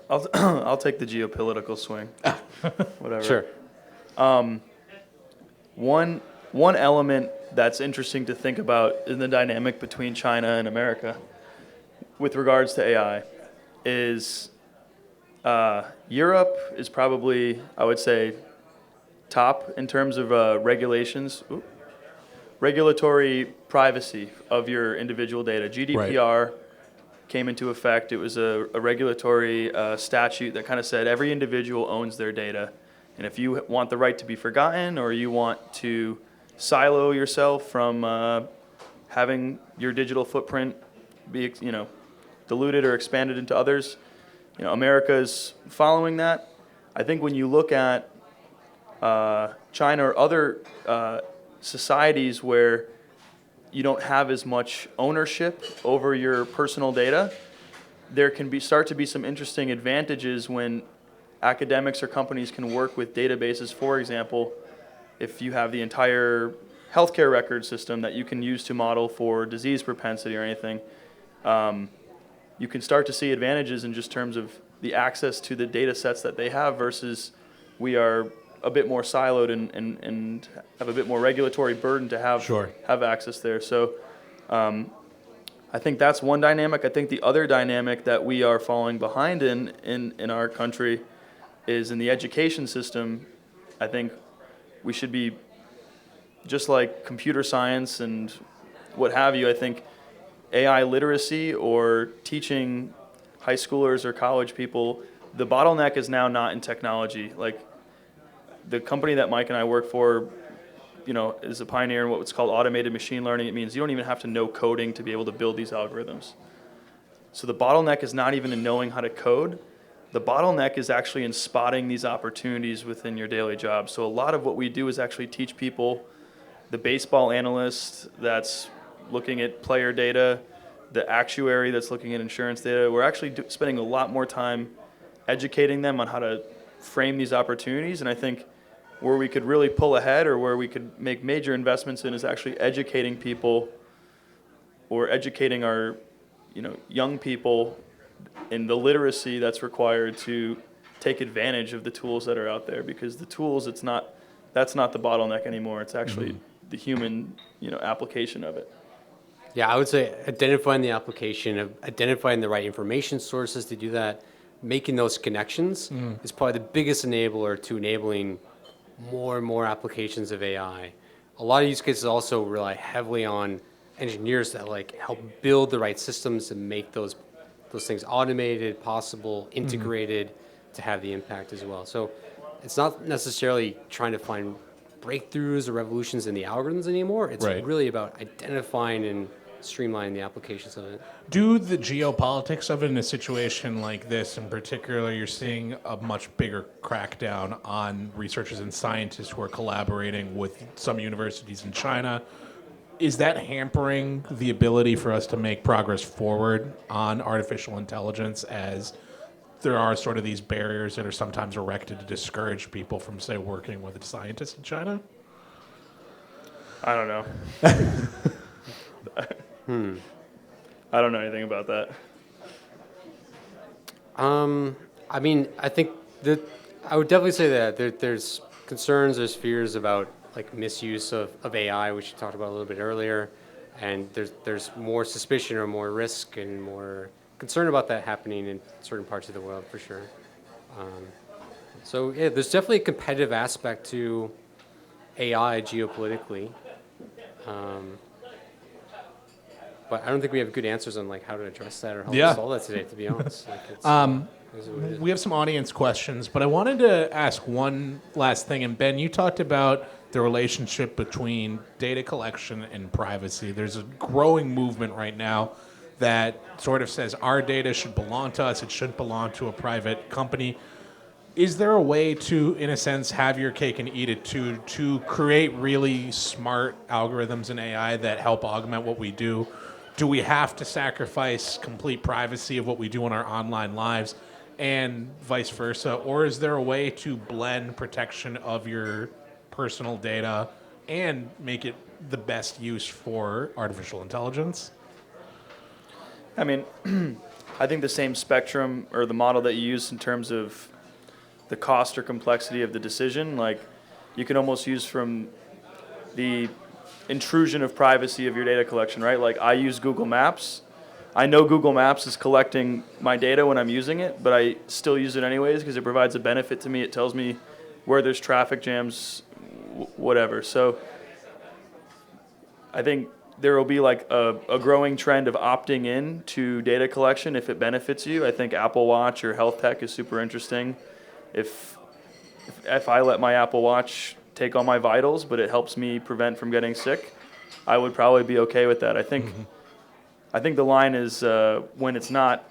Speaker 3: I'll take the geopolitical swing. Whatever.
Speaker 1: Sure.
Speaker 3: One element that's interesting to think about in the dynamic between China and America with regards to AI is Europe is probably, I would say, top in terms of regulatory privacy of your individual data. GDPR came into effect. It was a regulatory statute that kind of said every individual owns their data. And if you want the right to be forgotten or you want to silo yourself from having your digital footprint be, diluted or expanded into others, America is following that. I think when you look at China or other societies where you don't have as much ownership over your personal data, there can start to be some interesting advantages when academics or companies can work with databases. For example, if you have the entire healthcare record system that you can use to model for disease propensity or anything, you can start to see advantages in just terms of the access to the data sets that they have versus we are a bit more siloed and have a bit more regulatory burden to have access there. So I think that's one dynamic. I think the other dynamic that we are falling behind in our country is in the education system. I think we should be, just like computer science and what have you, I think AI literacy or teaching high schoolers or college people, the bottleneck is now not in technology. Like the company that Mike and I work for, is a pioneer in what's called automated machine learning. It means you don't even have to know coding to be able to build these algorithms. So the bottleneck is not even in knowing how to code. The bottleneck is actually in spotting these opportunities within your daily job. So a lot of what we do is actually teach people, the baseball analyst that's looking at player data, the actuary that's looking at insurance data. We're actually spending a lot more time educating them on how to frame these opportunities. And I think where we could really pull ahead or where we could make major investments in is actually educating people or educating our young people in the literacy that's required to take advantage of the tools that are out there, because the tools, that's not the bottleneck anymore. It's actually the human application of it.
Speaker 1: Yeah, I would say identifying the application, of identifying the right information sources to do that, making those connections is probably the biggest enabler to enabling more and more applications of AI. A lot of use cases also rely heavily on engineers that like help build the right systems and make those things automated, possible, integrated to have the impact as well. So it's not necessarily trying to find breakthroughs or revolutions in the algorithms anymore. It's
Speaker 2: Right.
Speaker 1: really about identifying and streamlining the applications of it.
Speaker 2: Do the geopolitics of it in a situation like this, in particular, you're seeing a much bigger crackdown on researchers and scientists who are collaborating with some universities in China. Is that hampering the ability for us to make progress forward on artificial intelligence, as there are sort of these barriers that are sometimes erected to discourage people from, say, working with a scientist in China?
Speaker 3: I don't know. I don't know anything about that.
Speaker 1: I mean, I think that I would definitely say that there's concerns, there's fears about like misuse of AI, which you talked about a little bit earlier, and there's more suspicion or more risk and more concern about that happening in certain parts of the world for sure. So yeah, there's definitely a competitive aspect to AI geopolitically. But I don't think we have good answers on like how to address that or how
Speaker 2: Yeah.
Speaker 1: to solve that today, to be honest. Like it's, it is what it is.
Speaker 2: We have some audience questions, but I wanted to ask one last thing. And Ben, you talked about the relationship between data collection and privacy. There's a growing movement right now that sort of says our data should belong to us, it shouldn't belong to a private company. Is there a way to, in a sense, have your cake and eat it too, to create really smart algorithms in AI that help augment what we do? Do we have to sacrifice complete privacy of what we do in our online lives and vice versa? Or is there a way to blend protection of your personal data and make it the best use for artificial intelligence?
Speaker 3: I mean, I think the same spectrum or the model that you use in terms of the cost or complexity of the decision, like you can almost use from the intrusion of privacy of your data collection, right? Like I use Google Maps. I know Google Maps is collecting my data when I'm using it, but I still use it anyways because it provides a benefit to me. It tells me where there's traffic jams, whatever. So I think there will be like a growing trend of opting in to data collection if it benefits you. I think Apple Watch or health tech is super interesting. If I let my Apple Watch take all my vitals, but it helps me prevent from getting sick, I would probably be okay with that. I think the line is when it's not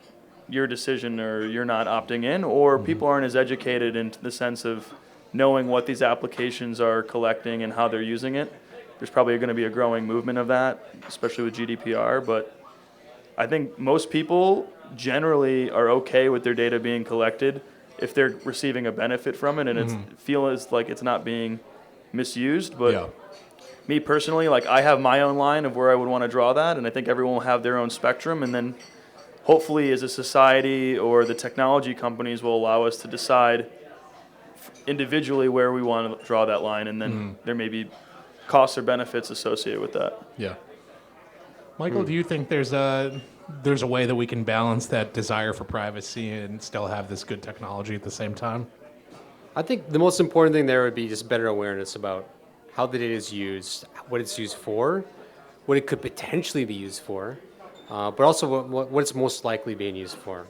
Speaker 3: your decision or you're not opting in, or people aren't as educated in the sense of knowing what these applications are collecting and how they're using it. There's probably going to be a growing movement of that, especially with GDPR. But I think most people generally are okay with their data being collected if they're receiving a benefit from it and it feels like it's not being misused. But me personally, like I have my own line of where I would want to draw that, and I think everyone will have their own spectrum, and then hopefully as a society or the technology companies will allow us to decide individually where we want to draw that line, and then there may be costs or benefits associated with that.
Speaker 2: Yeah. Michael, do you think there's a way that we can balance that desire for privacy and still have this good technology at the same time?
Speaker 1: I think the most important thing there would be just better awareness about how the data is used, what it's used for, what it could potentially be used for, but also what it's most likely being used for.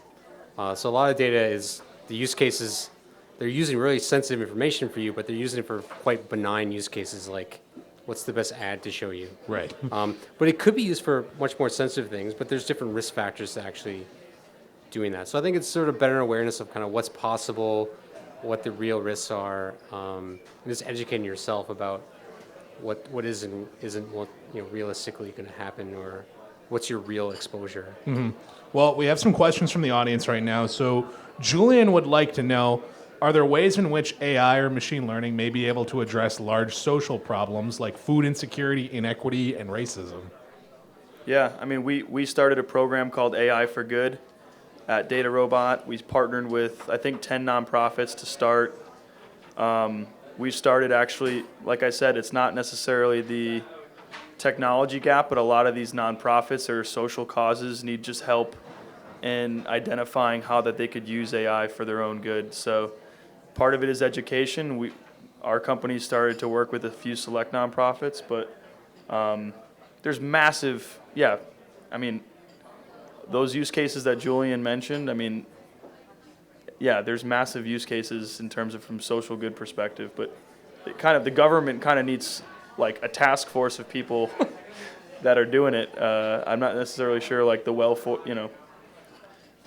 Speaker 1: So a lot of data is, the use cases, they're using really sensitive information for you, but they're using it for quite benign use cases like what's the best ad to show you.
Speaker 2: Right.
Speaker 1: But it could be used for much more sensitive things, but there's different risk factors to actually doing that. So I think it's sort of better awareness of kind of what's possible, what the real risks are, and just educating yourself about what is and isn't realistically going to happen, or what's your real exposure.
Speaker 2: Well, we have some questions from the audience right now. So Julian would like to know, are there ways in which AI or machine learning may be able to address large social problems like food insecurity, inequity, and racism?
Speaker 3: Yeah, I mean, we started a program called AI for Good at DataRobot. We partnered with, I think, 10 nonprofits to start. We started actually, like I said, it's not necessarily the technology gap, but a lot of these nonprofits or social causes need just help in identifying how that they could use AI for their own good. So part of it is education. Our company started to work with a few select nonprofits, but there's massive, I mean, those use cases that Julian mentioned, I mean, there's massive use cases in terms of from social good perspective, but the government kind of needs like a task force of people that are doing it. I'm not necessarily sure like the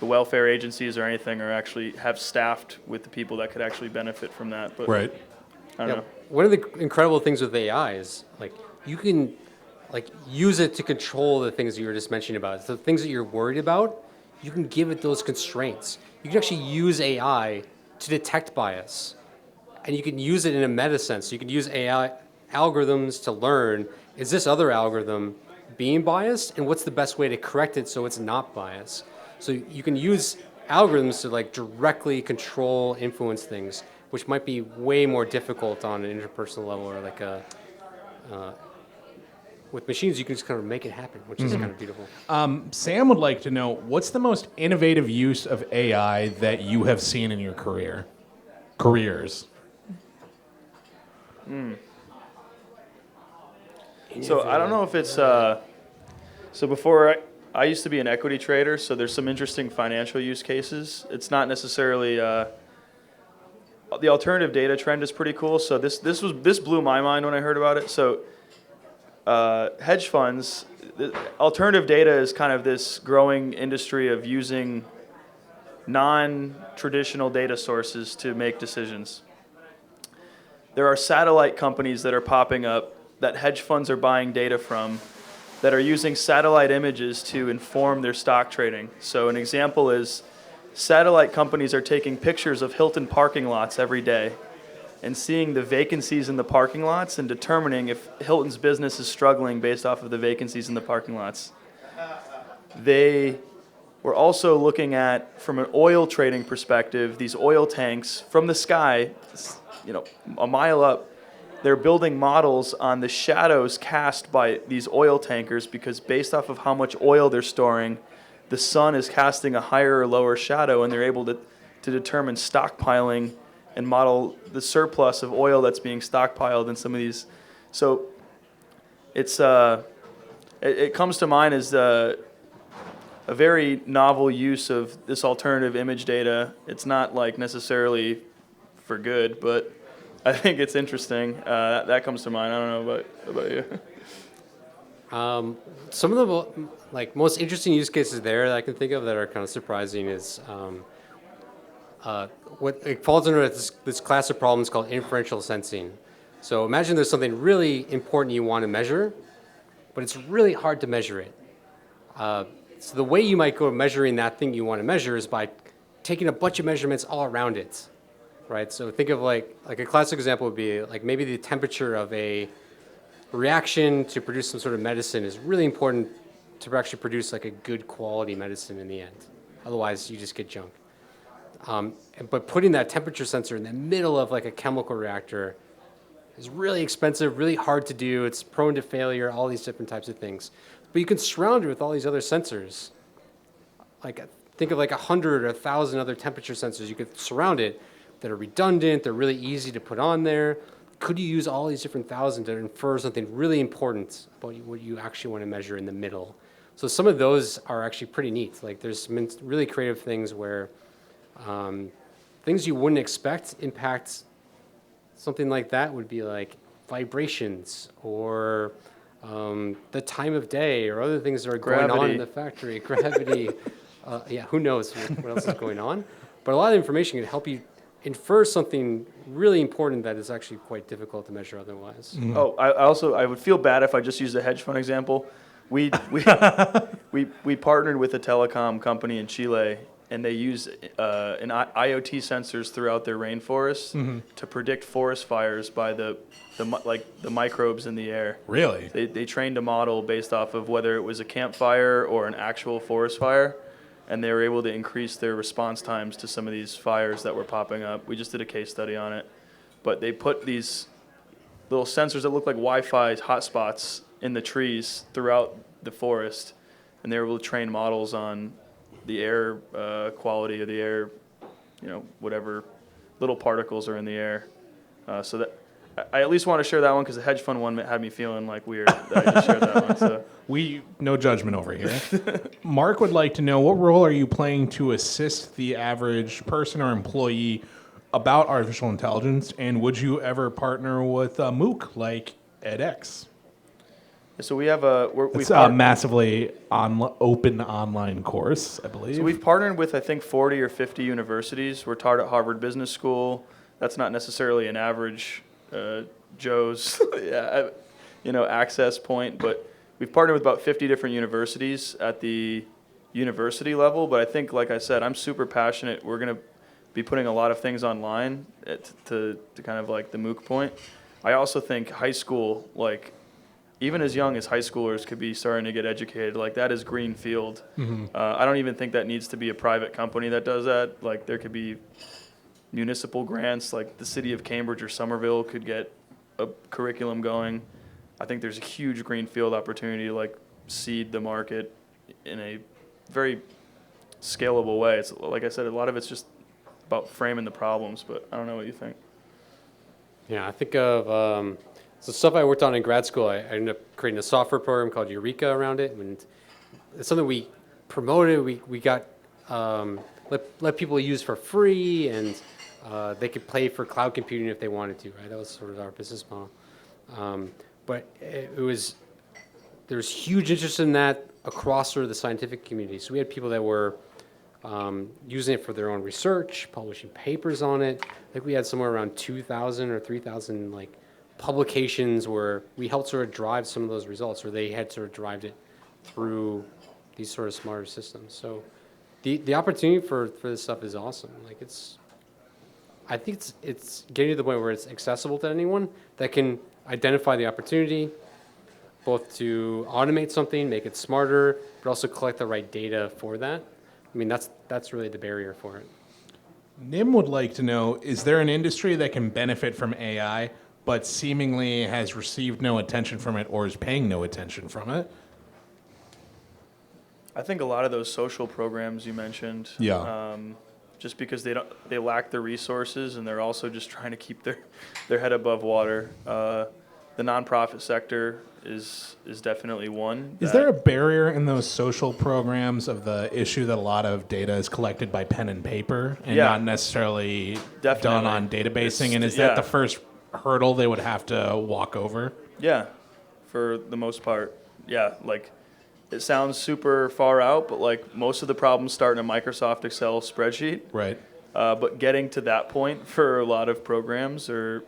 Speaker 3: welfare agencies or anything are actually have staffed with the people that could actually benefit from that. But
Speaker 2: Right.
Speaker 3: I don't know.
Speaker 1: One of the incredible things with AI is like you can like use it to control the things that you were just mentioning about. So the things that you're worried about, you can give it those constraints. You can actually use AI to detect bias. And you can use it in a meta sense. You can use AI algorithms to learn, is this other algorithm being biased? And what's the best way to correct it so it's not biased? So you can use algorithms to like directly control, influence things, which might be way more difficult on an interpersonal level or like with machines, you can just kind of make it happen, which is kind of beautiful.
Speaker 2: Sam would like to know, what's the most innovative use of AI that you have seen in your careers?
Speaker 3: So I don't know if it's so before I used to be an equity trader, so there's some interesting financial use cases. It's not necessarily the alternative data trend is pretty cool. So this blew my mind when I heard about it. So hedge funds, alternative data is kind of this growing industry of using non-traditional data sources to make decisions. There are satellite companies that are popping up that hedge funds are buying data from that are using satellite images to inform their stock trading. So an example is satellite companies are taking pictures of Hilton parking lots every day and seeing the vacancies in the parking lots and determining if Hilton's business is struggling based off of the vacancies in the parking lots. They were also looking at, from an oil trading perspective, these oil tanks from the sky, a mile up. They're building models on the shadows cast by these oil tankers because based off of how much oil they're storing, the sun is casting a higher or lower shadow, and they're able to determine stockpiling and model the surplus of oil that's being stockpiled in some of these. So it's it comes to mind as a very novel use of this alternative image data. It's not like necessarily for good, but I think it's interesting. That comes to mind. I don't know about you.
Speaker 1: Some of the most interesting use cases there that I can think of that are kind of surprising is what it falls under this class of problems called inferential sensing. So imagine there's something really important you want to measure, but it's really hard to measure it. So the way you might go measuring that thing you want to measure is by taking a bunch of measurements all around it, right? So think of like a classic example would be like maybe the temperature of a reaction to produce some sort of medicine is really important to actually produce like a good quality medicine in the end. Otherwise, you just get junk. But putting that temperature sensor in the middle of like a chemical reactor is really expensive, really hard to do. It's prone to failure, all these different types of things. But you can surround it with all these other sensors. Like think of like 100 or 1,000 other temperature sensors. You could surround it that are redundant. They're really easy to put on there. Could you use all these different thousands to infer something really important about what you actually want to measure in the middle? So some of those are actually pretty neat. Like there's some really creative things where things you wouldn't expect impact something like that would be like vibrations or the time of day or other things that are going on in the factory, gravity. Who knows what else is going on? But a lot of information can help you infer something really important that is actually quite difficult to measure otherwise.
Speaker 3: Mm-hmm. Oh, I would feel bad if I just used a hedge fund example. We partnered with a telecom company in Chile, and they use IoT sensors throughout their rainforests to predict forest fires by the microbes in the air.
Speaker 2: Really?
Speaker 3: They trained a model based off of whether it was a campfire or an actual forest fire, and they were able to increase their response times to some of these fires that were popping up. We just did a case study on it. But they put these little sensors that look like Wi-Fi hotspots in the trees throughout the forest, and they were able to train models on the air quality of the air, whatever little particles are in the air. So that I at least want to share that one because the hedge fund one had me feeling like weird that I just shared that one. So.
Speaker 2: No judgment over here. Mark would like to know, what role are you playing to assist the average person or employee about artificial intelligence, and would you ever partner with a MOOC like edX?
Speaker 3: So we have
Speaker 2: It's a massively open online course, I believe.
Speaker 3: So we've partnered with, I think, 40 or 50 universities. We're taught at Harvard Business School. That's not necessarily an average Joe's access point, but we've partnered with about 50 different universities at the university level. But I think, like I said, I'm super passionate. We're going to be putting a lot of things online to kind of like the MOOC point. I also think high school, like, even as young as high schoolers could be starting to get educated. Like, that is green field.
Speaker 2: Mm-hmm.
Speaker 3: I don't even think that needs to be a private company that does that. Like, there could be municipal grants, like the city of Cambridge or Somerville could get a curriculum going. I think there's a huge green field opportunity to, like, seed the market in a very scalable way. It's, like I said, a lot of it's just about framing the problems, but I don't know what you think.
Speaker 1: Yeah, I think of so stuff I worked on in grad school. I ended up creating a software program called Eureka around it, and it's something we promoted. We got let people use for free, and they could pay for cloud computing if they wanted to. Right, that was sort of our business model. But there's huge interest in that across sort of the scientific community. So we had people that were using it for their own research, publishing papers on it. I think we had somewhere around 2,000 or 3,000 like publications where we helped sort of drive some of those results, or they had sort of derived it through these sort of smarter systems. So the opportunity for this stuff is awesome. Like, I think it's getting to the point where it's accessible to anyone that can identify the opportunity, both to automate something, make it smarter, but also collect the right data for that. I mean, that's really the barrier for it.
Speaker 2: Nim would like to know, is there an industry that can benefit from AI, but seemingly has received no attention from it or is paying no attention from it?
Speaker 3: I think a lot of those social programs you mentioned, just because they lack the resources, and they're also just trying to keep their head above water. The nonprofit sector is definitely one.
Speaker 2: Is there a barrier in those social programs of the issue that a lot of data is collected by pen and paper and not necessarily done on databasing? And is that the first hurdle they would have to walk over?
Speaker 3: Yeah, for the most part. Yeah, like, it sounds super far out, but like most of the problems start in a Microsoft Excel spreadsheet.
Speaker 2: Right.
Speaker 3: But getting to that point for a lot of programs, or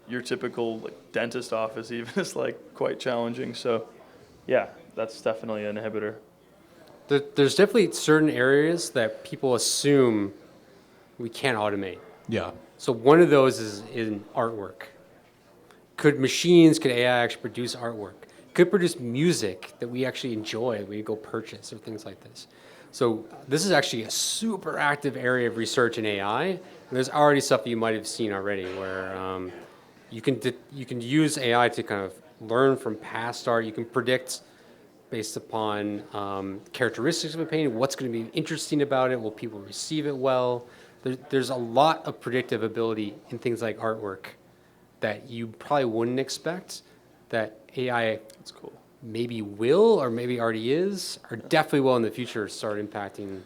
Speaker 3: your typical, like, dentist office even, is like quite challenging. So yeah, that's definitely an inhibitor.
Speaker 1: There's definitely certain areas that people assume we can't automate.
Speaker 2: Yeah.
Speaker 1: So one of those is in artwork. Could AI actually produce artwork? Could produce music that we actually enjoy, we go purchase, or things like this. So this is actually a super active area of research in AI. And there's already stuff that you might have seen already where you can use AI to kind of learn from past art. You can predict based upon characteristics of a painting, what's going to be interesting about it, will people receive it well. There's a lot of predictive ability in things like artwork that you probably wouldn't expect that AI
Speaker 3: That's cool.
Speaker 1: maybe will, or maybe already is, or definitely will in the future start impacting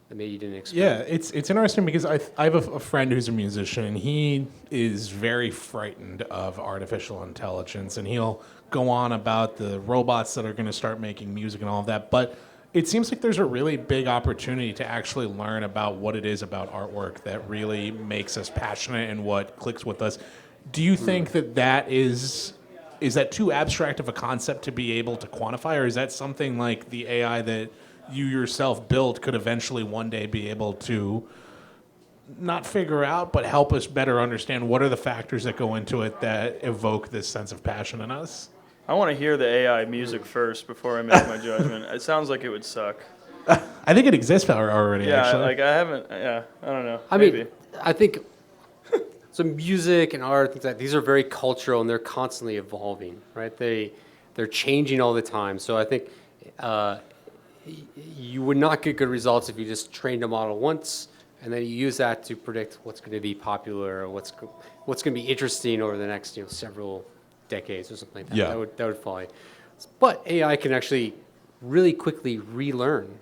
Speaker 1: that maybe you didn't expect.
Speaker 2: Yeah, it's interesting because I have a friend who's a musician, and he is very frightened of artificial intelligence, and he'll go on about the robots that are going to start making music and all of that, but it seems like there's a really big opportunity to actually learn about what it is about artwork that really makes us passionate and what clicks with us. Do you think that is that too abstract of a concept to be able to quantify, or is that something like the AI that you yourself built could eventually one day be able to not figure out, but help us better understand what are the factors that go into it that evoke this sense of passion in us?
Speaker 3: I want to hear the AI music first before I make my judgment. It sounds like it would suck.
Speaker 2: I think it exists already, actually.
Speaker 3: Like, I haven't, I don't know.
Speaker 1: I
Speaker 3: Maybe.
Speaker 1: mean, I think so music and art, things like these are very cultural, and they're constantly evolving, right? They're They're changing all the time. So I think you would not get good results if you just trained a model once and then you use that to predict what's going to be popular or what's going to be interesting over the next several decades or something like that.
Speaker 2: Yeah.
Speaker 1: That would follow. But AI can actually really quickly relearn.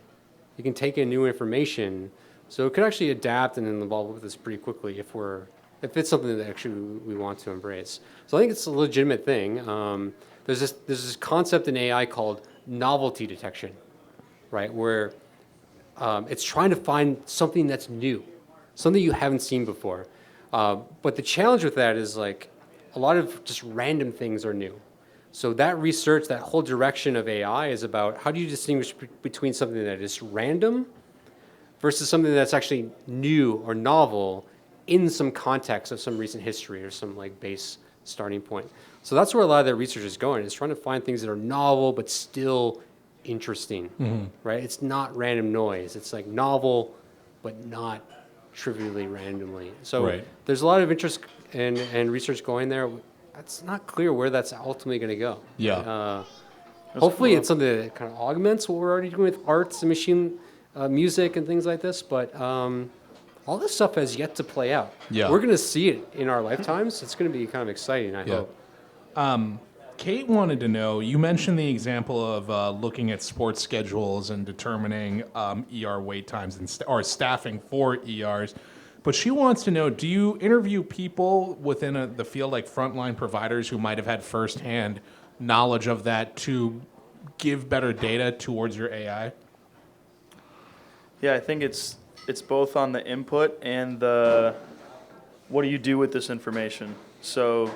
Speaker 1: You can take in new information, so it could actually adapt and then evolve with this pretty quickly if it's something that actually we want to embrace. So I think it's a legitimate thing. There's this concept in AI called novelty detection, right? Where it's trying to find something that's new, something you haven't seen before. But the challenge with that is like a lot of just random things are new. So that research, that whole direction of AI is about how do you distinguish between something that is random versus something that's actually new or novel in some context of some recent history or some like base starting point. So that's where a lot of the research is going, is trying to find things that are novel but still interesting, right? It's not random noise. It's like novel but not trivially randomly. So there's a lot of interest and research going there. It's not clear where that's ultimately going to go.
Speaker 2: Yeah.
Speaker 1: Hopefully it's something that kind of augments what we're already doing with arts and machine music and things like this, but all this stuff has yet to play out.
Speaker 2: Yeah.
Speaker 1: We're going to see it in our lifetimes. It's going to be kind of exciting, I hope.
Speaker 2: Kate wanted to know, you mentioned the example of looking at sports schedules and determining ER wait times or staffing for ERs. But she wants to know, do you interview people within the field like frontline providers who might have had firsthand knowledge of that to give better data towards your AI?
Speaker 3: Yeah, I think it's both on the input and the what do you do with this information. So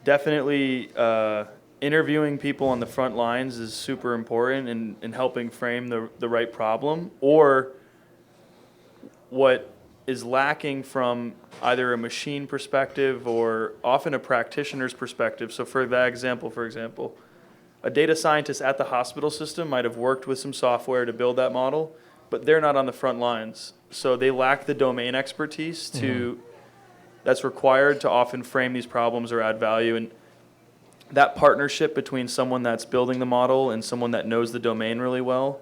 Speaker 3: definitely interviewing people on the front lines is super important in helping frame the right problem, or what is lacking from either a machine perspective or often a practitioner's perspective. So for example, a data scientist at the hospital system might have worked with some software to build that model, but they're not on the front lines. So they lack the domain expertise that's required to often frame these problems or add value. And that partnership between someone that's building the model and someone that knows the domain really well,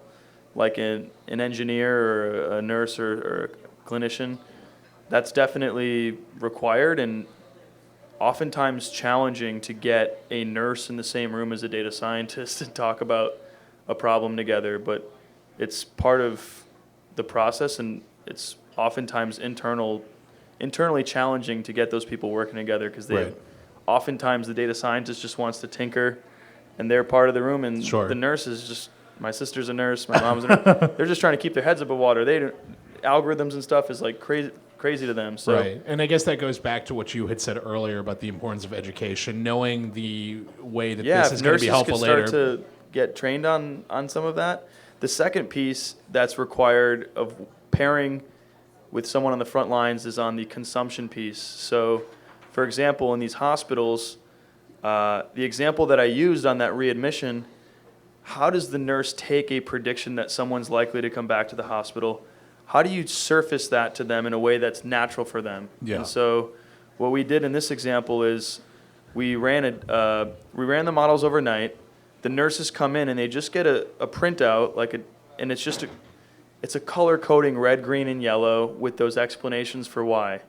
Speaker 3: like an engineer or a nurse or a clinician, that's definitely required and oftentimes challenging to get a nurse in the same room as a data scientist and talk about a problem together. But it's part of the process, and it's oftentimes internally challenging to get those people working together, because oftentimes the data scientist just wants to tinker and they're part of the room, and the nurse is just, my sister's a nurse, my mom's a nurse. They're just trying to keep their heads above water. Algorithms and stuff is like crazy to them. So.
Speaker 2: Right, and I guess that goes back to what you had said earlier about the importance of education, knowing the way that this is going to be helpful later.
Speaker 3: Nurses could start to get trained on some of that. The second piece that's required of pairing with someone on the front lines is on the consumption piece. So, for example, in these hospitals, the example that I used on that readmission, how does the nurse take a prediction that someone's likely to come back to the hospital? How do you surface that to them in a way that's natural for them?
Speaker 2: Yeah.
Speaker 3: And so what we did in this example is we ran the models overnight. The nurses come in and they just get a printout, and it's a color coding red, green, and yellow with those explanations for why.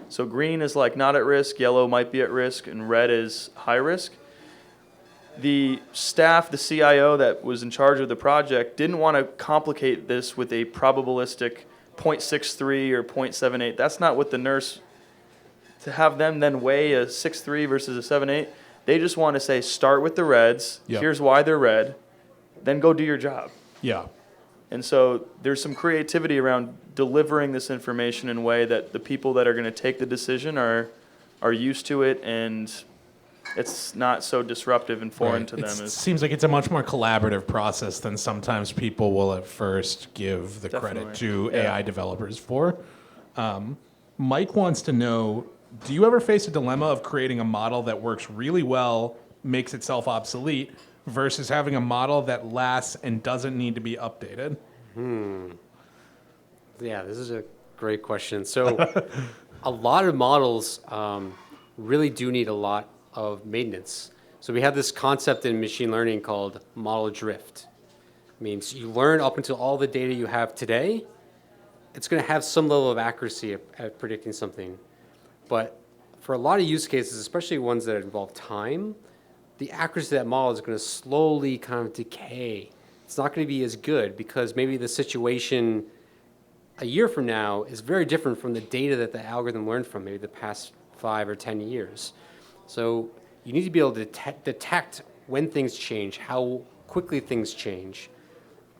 Speaker 3: So green is like not at risk, yellow might be at risk, and red is high risk. The staff, the CIO that was in charge of the project, didn't want to complicate this with a probabilistic 0.63 or 0.78. That's not what the nurse, to have them then weigh a 6.3 versus a 7.8. They just want to say, start with the reds, here's why they're red, then go do your job.
Speaker 2: Yeah.
Speaker 3: And so there's some creativity around delivering this information in a way that the people that are going to take the decision are used to it, and it's not so disruptive and foreign to them.
Speaker 2: It seems like it's a much more collaborative process than sometimes people will at first give the credit to AI developers for. Mike wants to know, do you ever face a dilemma of creating a model that works really well, makes itself obsolete, versus having a model that lasts and doesn't need to be updated?
Speaker 1: Yeah, this is a great question. So a lot of models really do need a lot of maintenance. So we have this concept in machine learning called model drift. It means you learn up until all the data you have today, it's going to have some level of accuracy at predicting something. But for a lot of use cases, especially ones that involve time, the accuracy of that model is going to slowly kind of decay. It's not going to be as good because maybe the situation a year from now is very different from the data that the algorithm learned from maybe the past 5 or 10 years. So you need to be able to detect when things change, how quickly things change,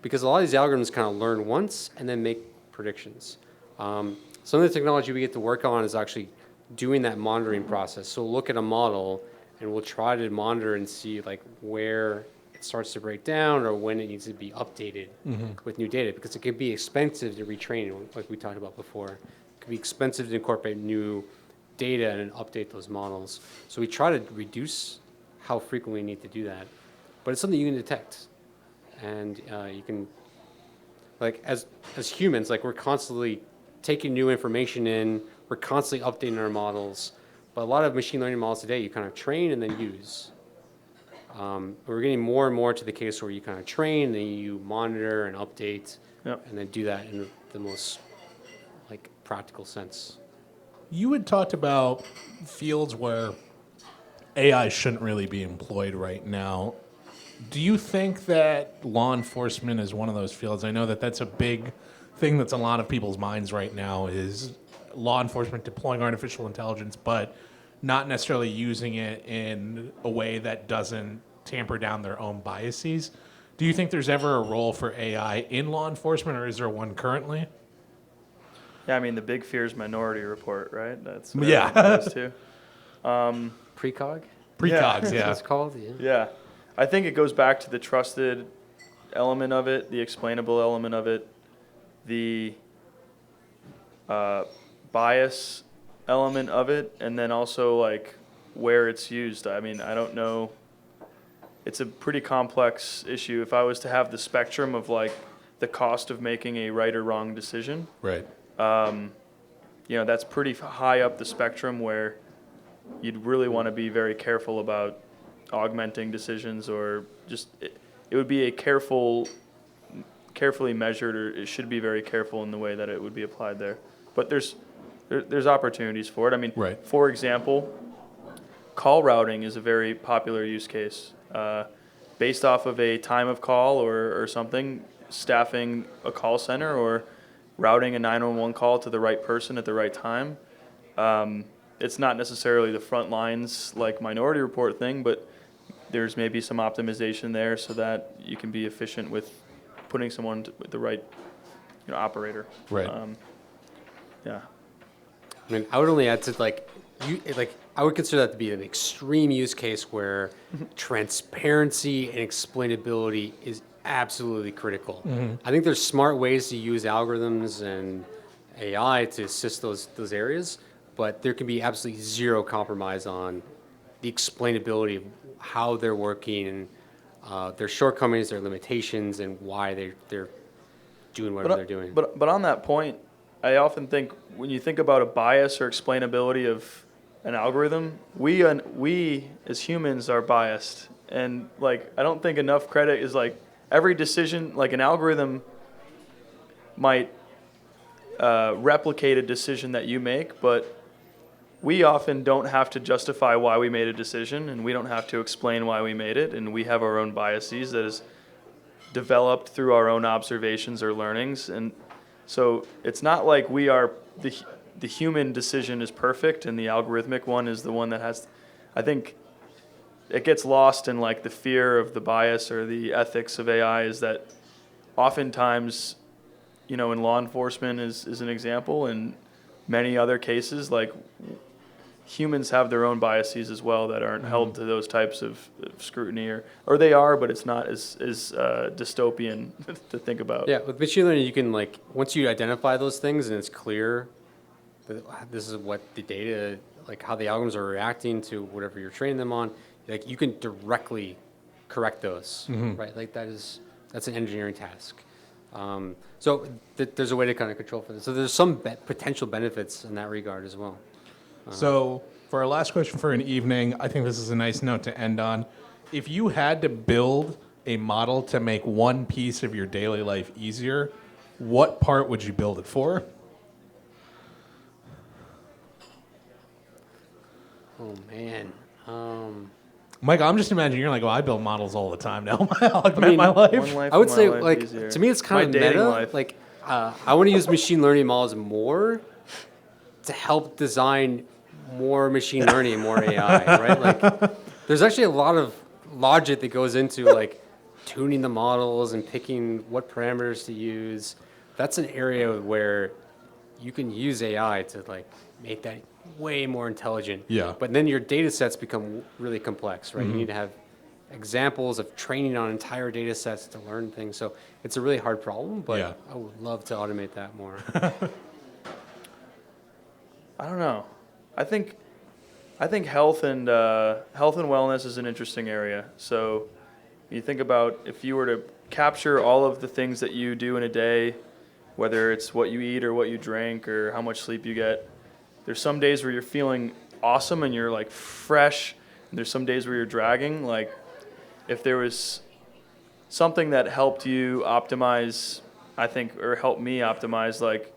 Speaker 1: because a lot of these algorithms kind of learn once and then make predictions. Some of the technology we get to work on is actually doing that monitoring process. So we'll look at a model and we'll try to monitor and see like where it starts to break down or when it needs to be updated with new data, because it can be expensive to retrain, like we talked about before. It can be expensive to incorporate new data and update those models. So we try to reduce how frequently we need to do that. But it's something you can detect. And you can, like as humans, like we're constantly taking new information in, we're constantly updating our models. But a lot of machine learning models today, you kind of train and then use. We're getting more and more to the case where you kind of train, then you monitor and update, and then do that in the most like practical sense.
Speaker 2: You had talked about fields where AI shouldn't really be employed right now. Do you think that law enforcement is one of those fields? I know that that's a big thing that's on a lot of people's minds right now is law enforcement deploying artificial intelligence, but not necessarily using it in a way that doesn't tamper down their own biases. Do you think there's ever a role for AI in law enforcement, or is there one currently?
Speaker 3: Yeah, I mean, the big fear is Minority Report, right? That's what
Speaker 2: Yeah.
Speaker 3: everyone goes to.
Speaker 1: Precog?
Speaker 2: Precogs, yeah.
Speaker 1: That's called,
Speaker 3: Yeah. I think it goes back to the trusted element of it, the explainable element of it, the bias element of it, and then also like where it's used. I mean, I don't know. It's a pretty complex issue. If I was to have the spectrum of like the cost of making a right or wrong decision,
Speaker 2: Right.
Speaker 3: That's pretty high up the spectrum where you'd really want to be very careful about augmenting decisions, or just it would be a carefully measured, or it should be very careful in the way that it would be applied there. But there's opportunities for it. I mean,
Speaker 2: Right.
Speaker 3: For example, call routing is a very popular use case. Based off of a time of call or something, staffing a call center or routing a 911 call to the right person at the right time. It's not necessarily the front lines like Minority Report thing, but there's maybe some optimization there so that you can be efficient with putting someone with the right operator.
Speaker 2: Right.
Speaker 3: Yeah.
Speaker 1: I mean, I would only add to I would consider that to be an extreme use case where transparency and explainability is absolutely critical. I think there's smart ways to use algorithms and AI to assist those areas, but there can be absolutely zero compromise on the explainability of how they're working, their shortcomings, their limitations, and why they're doing whatever they're doing.
Speaker 3: But on that point, I often think when you think about a bias or explainability of an algorithm, we as humans are biased, and like I don't think enough credit is like every decision, like an algorithm might replicate a decision that you make, but we often don't have to justify why we made a decision, and we don't have to explain why we made it, and we have our own biases that is developed through our own observations or learnings. And so it's not like we are the human decision is perfect and the algorithmic one is the one that has. I think it gets lost in like the fear of the bias or the ethics of AI is that oftentimes, in law enforcement is an example, and many other cases, like humans have their own biases as well that aren't held to those types of scrutiny, or they are, but it's not as dystopian to think about.
Speaker 1: Yeah, with machine learning, you can once you identify those things and it's clear that this is what the data, like how the algorithms are reacting to whatever you're training them on, you can directly correct those, right? That's an engineering task. So there's a way to kind of control for this. So there's some potential benefits in that regard as well.
Speaker 2: So For our last question for an evening, I think this is a nice note to end on. If you had to build a model to make one piece of your daily life easier, what part would you build it for?
Speaker 1: Oh man.
Speaker 2: Mike, I'm just imagining you're like, well, I build models all the time now. I
Speaker 1: mean,
Speaker 2: my life.
Speaker 3: One life
Speaker 1: I would
Speaker 3: of my
Speaker 1: say,
Speaker 3: life
Speaker 1: like,
Speaker 3: easier.
Speaker 1: to me, it's kind
Speaker 3: My
Speaker 1: of
Speaker 3: dating
Speaker 1: meta.
Speaker 3: life.
Speaker 1: Like, I want to use machine learning models more to help design more machine learning, more AI, right? Like, there's actually a lot of logic that goes into, like, tuning the models and picking what parameters to use. That's an area where you can use AI to, like, make that way more intelligent.
Speaker 2: Yeah.
Speaker 1: But then your data sets become really complex, right?
Speaker 2: Mm-hmm.
Speaker 1: You need to have examples of training on entire data sets to learn things. So it's a really hard problem, but
Speaker 2: Yeah.
Speaker 1: I would love to automate that more.
Speaker 3: I don't know. I think health and wellness is an interesting area. So you think about if you were to capture all of the things that you do in a day, whether it's what you eat or what you drink or how much sleep you get. There's some days where you're feeling awesome and you're like fresh, and there's some days where you're dragging. Like if there was something that helped you optimize, I think, or helped me optimize like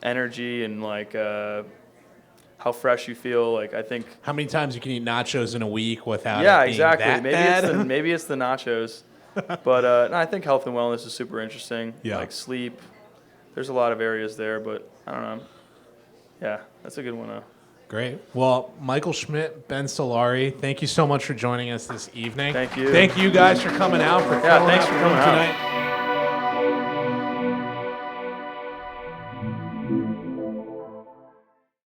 Speaker 3: energy and like how fresh you feel. Like I think.
Speaker 2: How many times you can eat nachos in a week without
Speaker 3: Yeah,
Speaker 2: it being
Speaker 3: exactly.
Speaker 2: that
Speaker 3: Maybe
Speaker 2: bad?
Speaker 3: maybe it's the nachos, but no, I think health and wellness is super interesting.
Speaker 2: Yeah.
Speaker 3: Like sleep. There's a lot of areas there, but I don't know. Yeah, that's a good one though.
Speaker 2: Great. Well, Michael Schmidt, Ben Solari, thank you so much for joining us this evening.
Speaker 3: Thank you.
Speaker 2: Thank you guys for coming out, for
Speaker 3: Yeah,
Speaker 2: filling
Speaker 3: thanks
Speaker 2: out
Speaker 3: for
Speaker 2: the room
Speaker 3: coming out.
Speaker 2: tonight.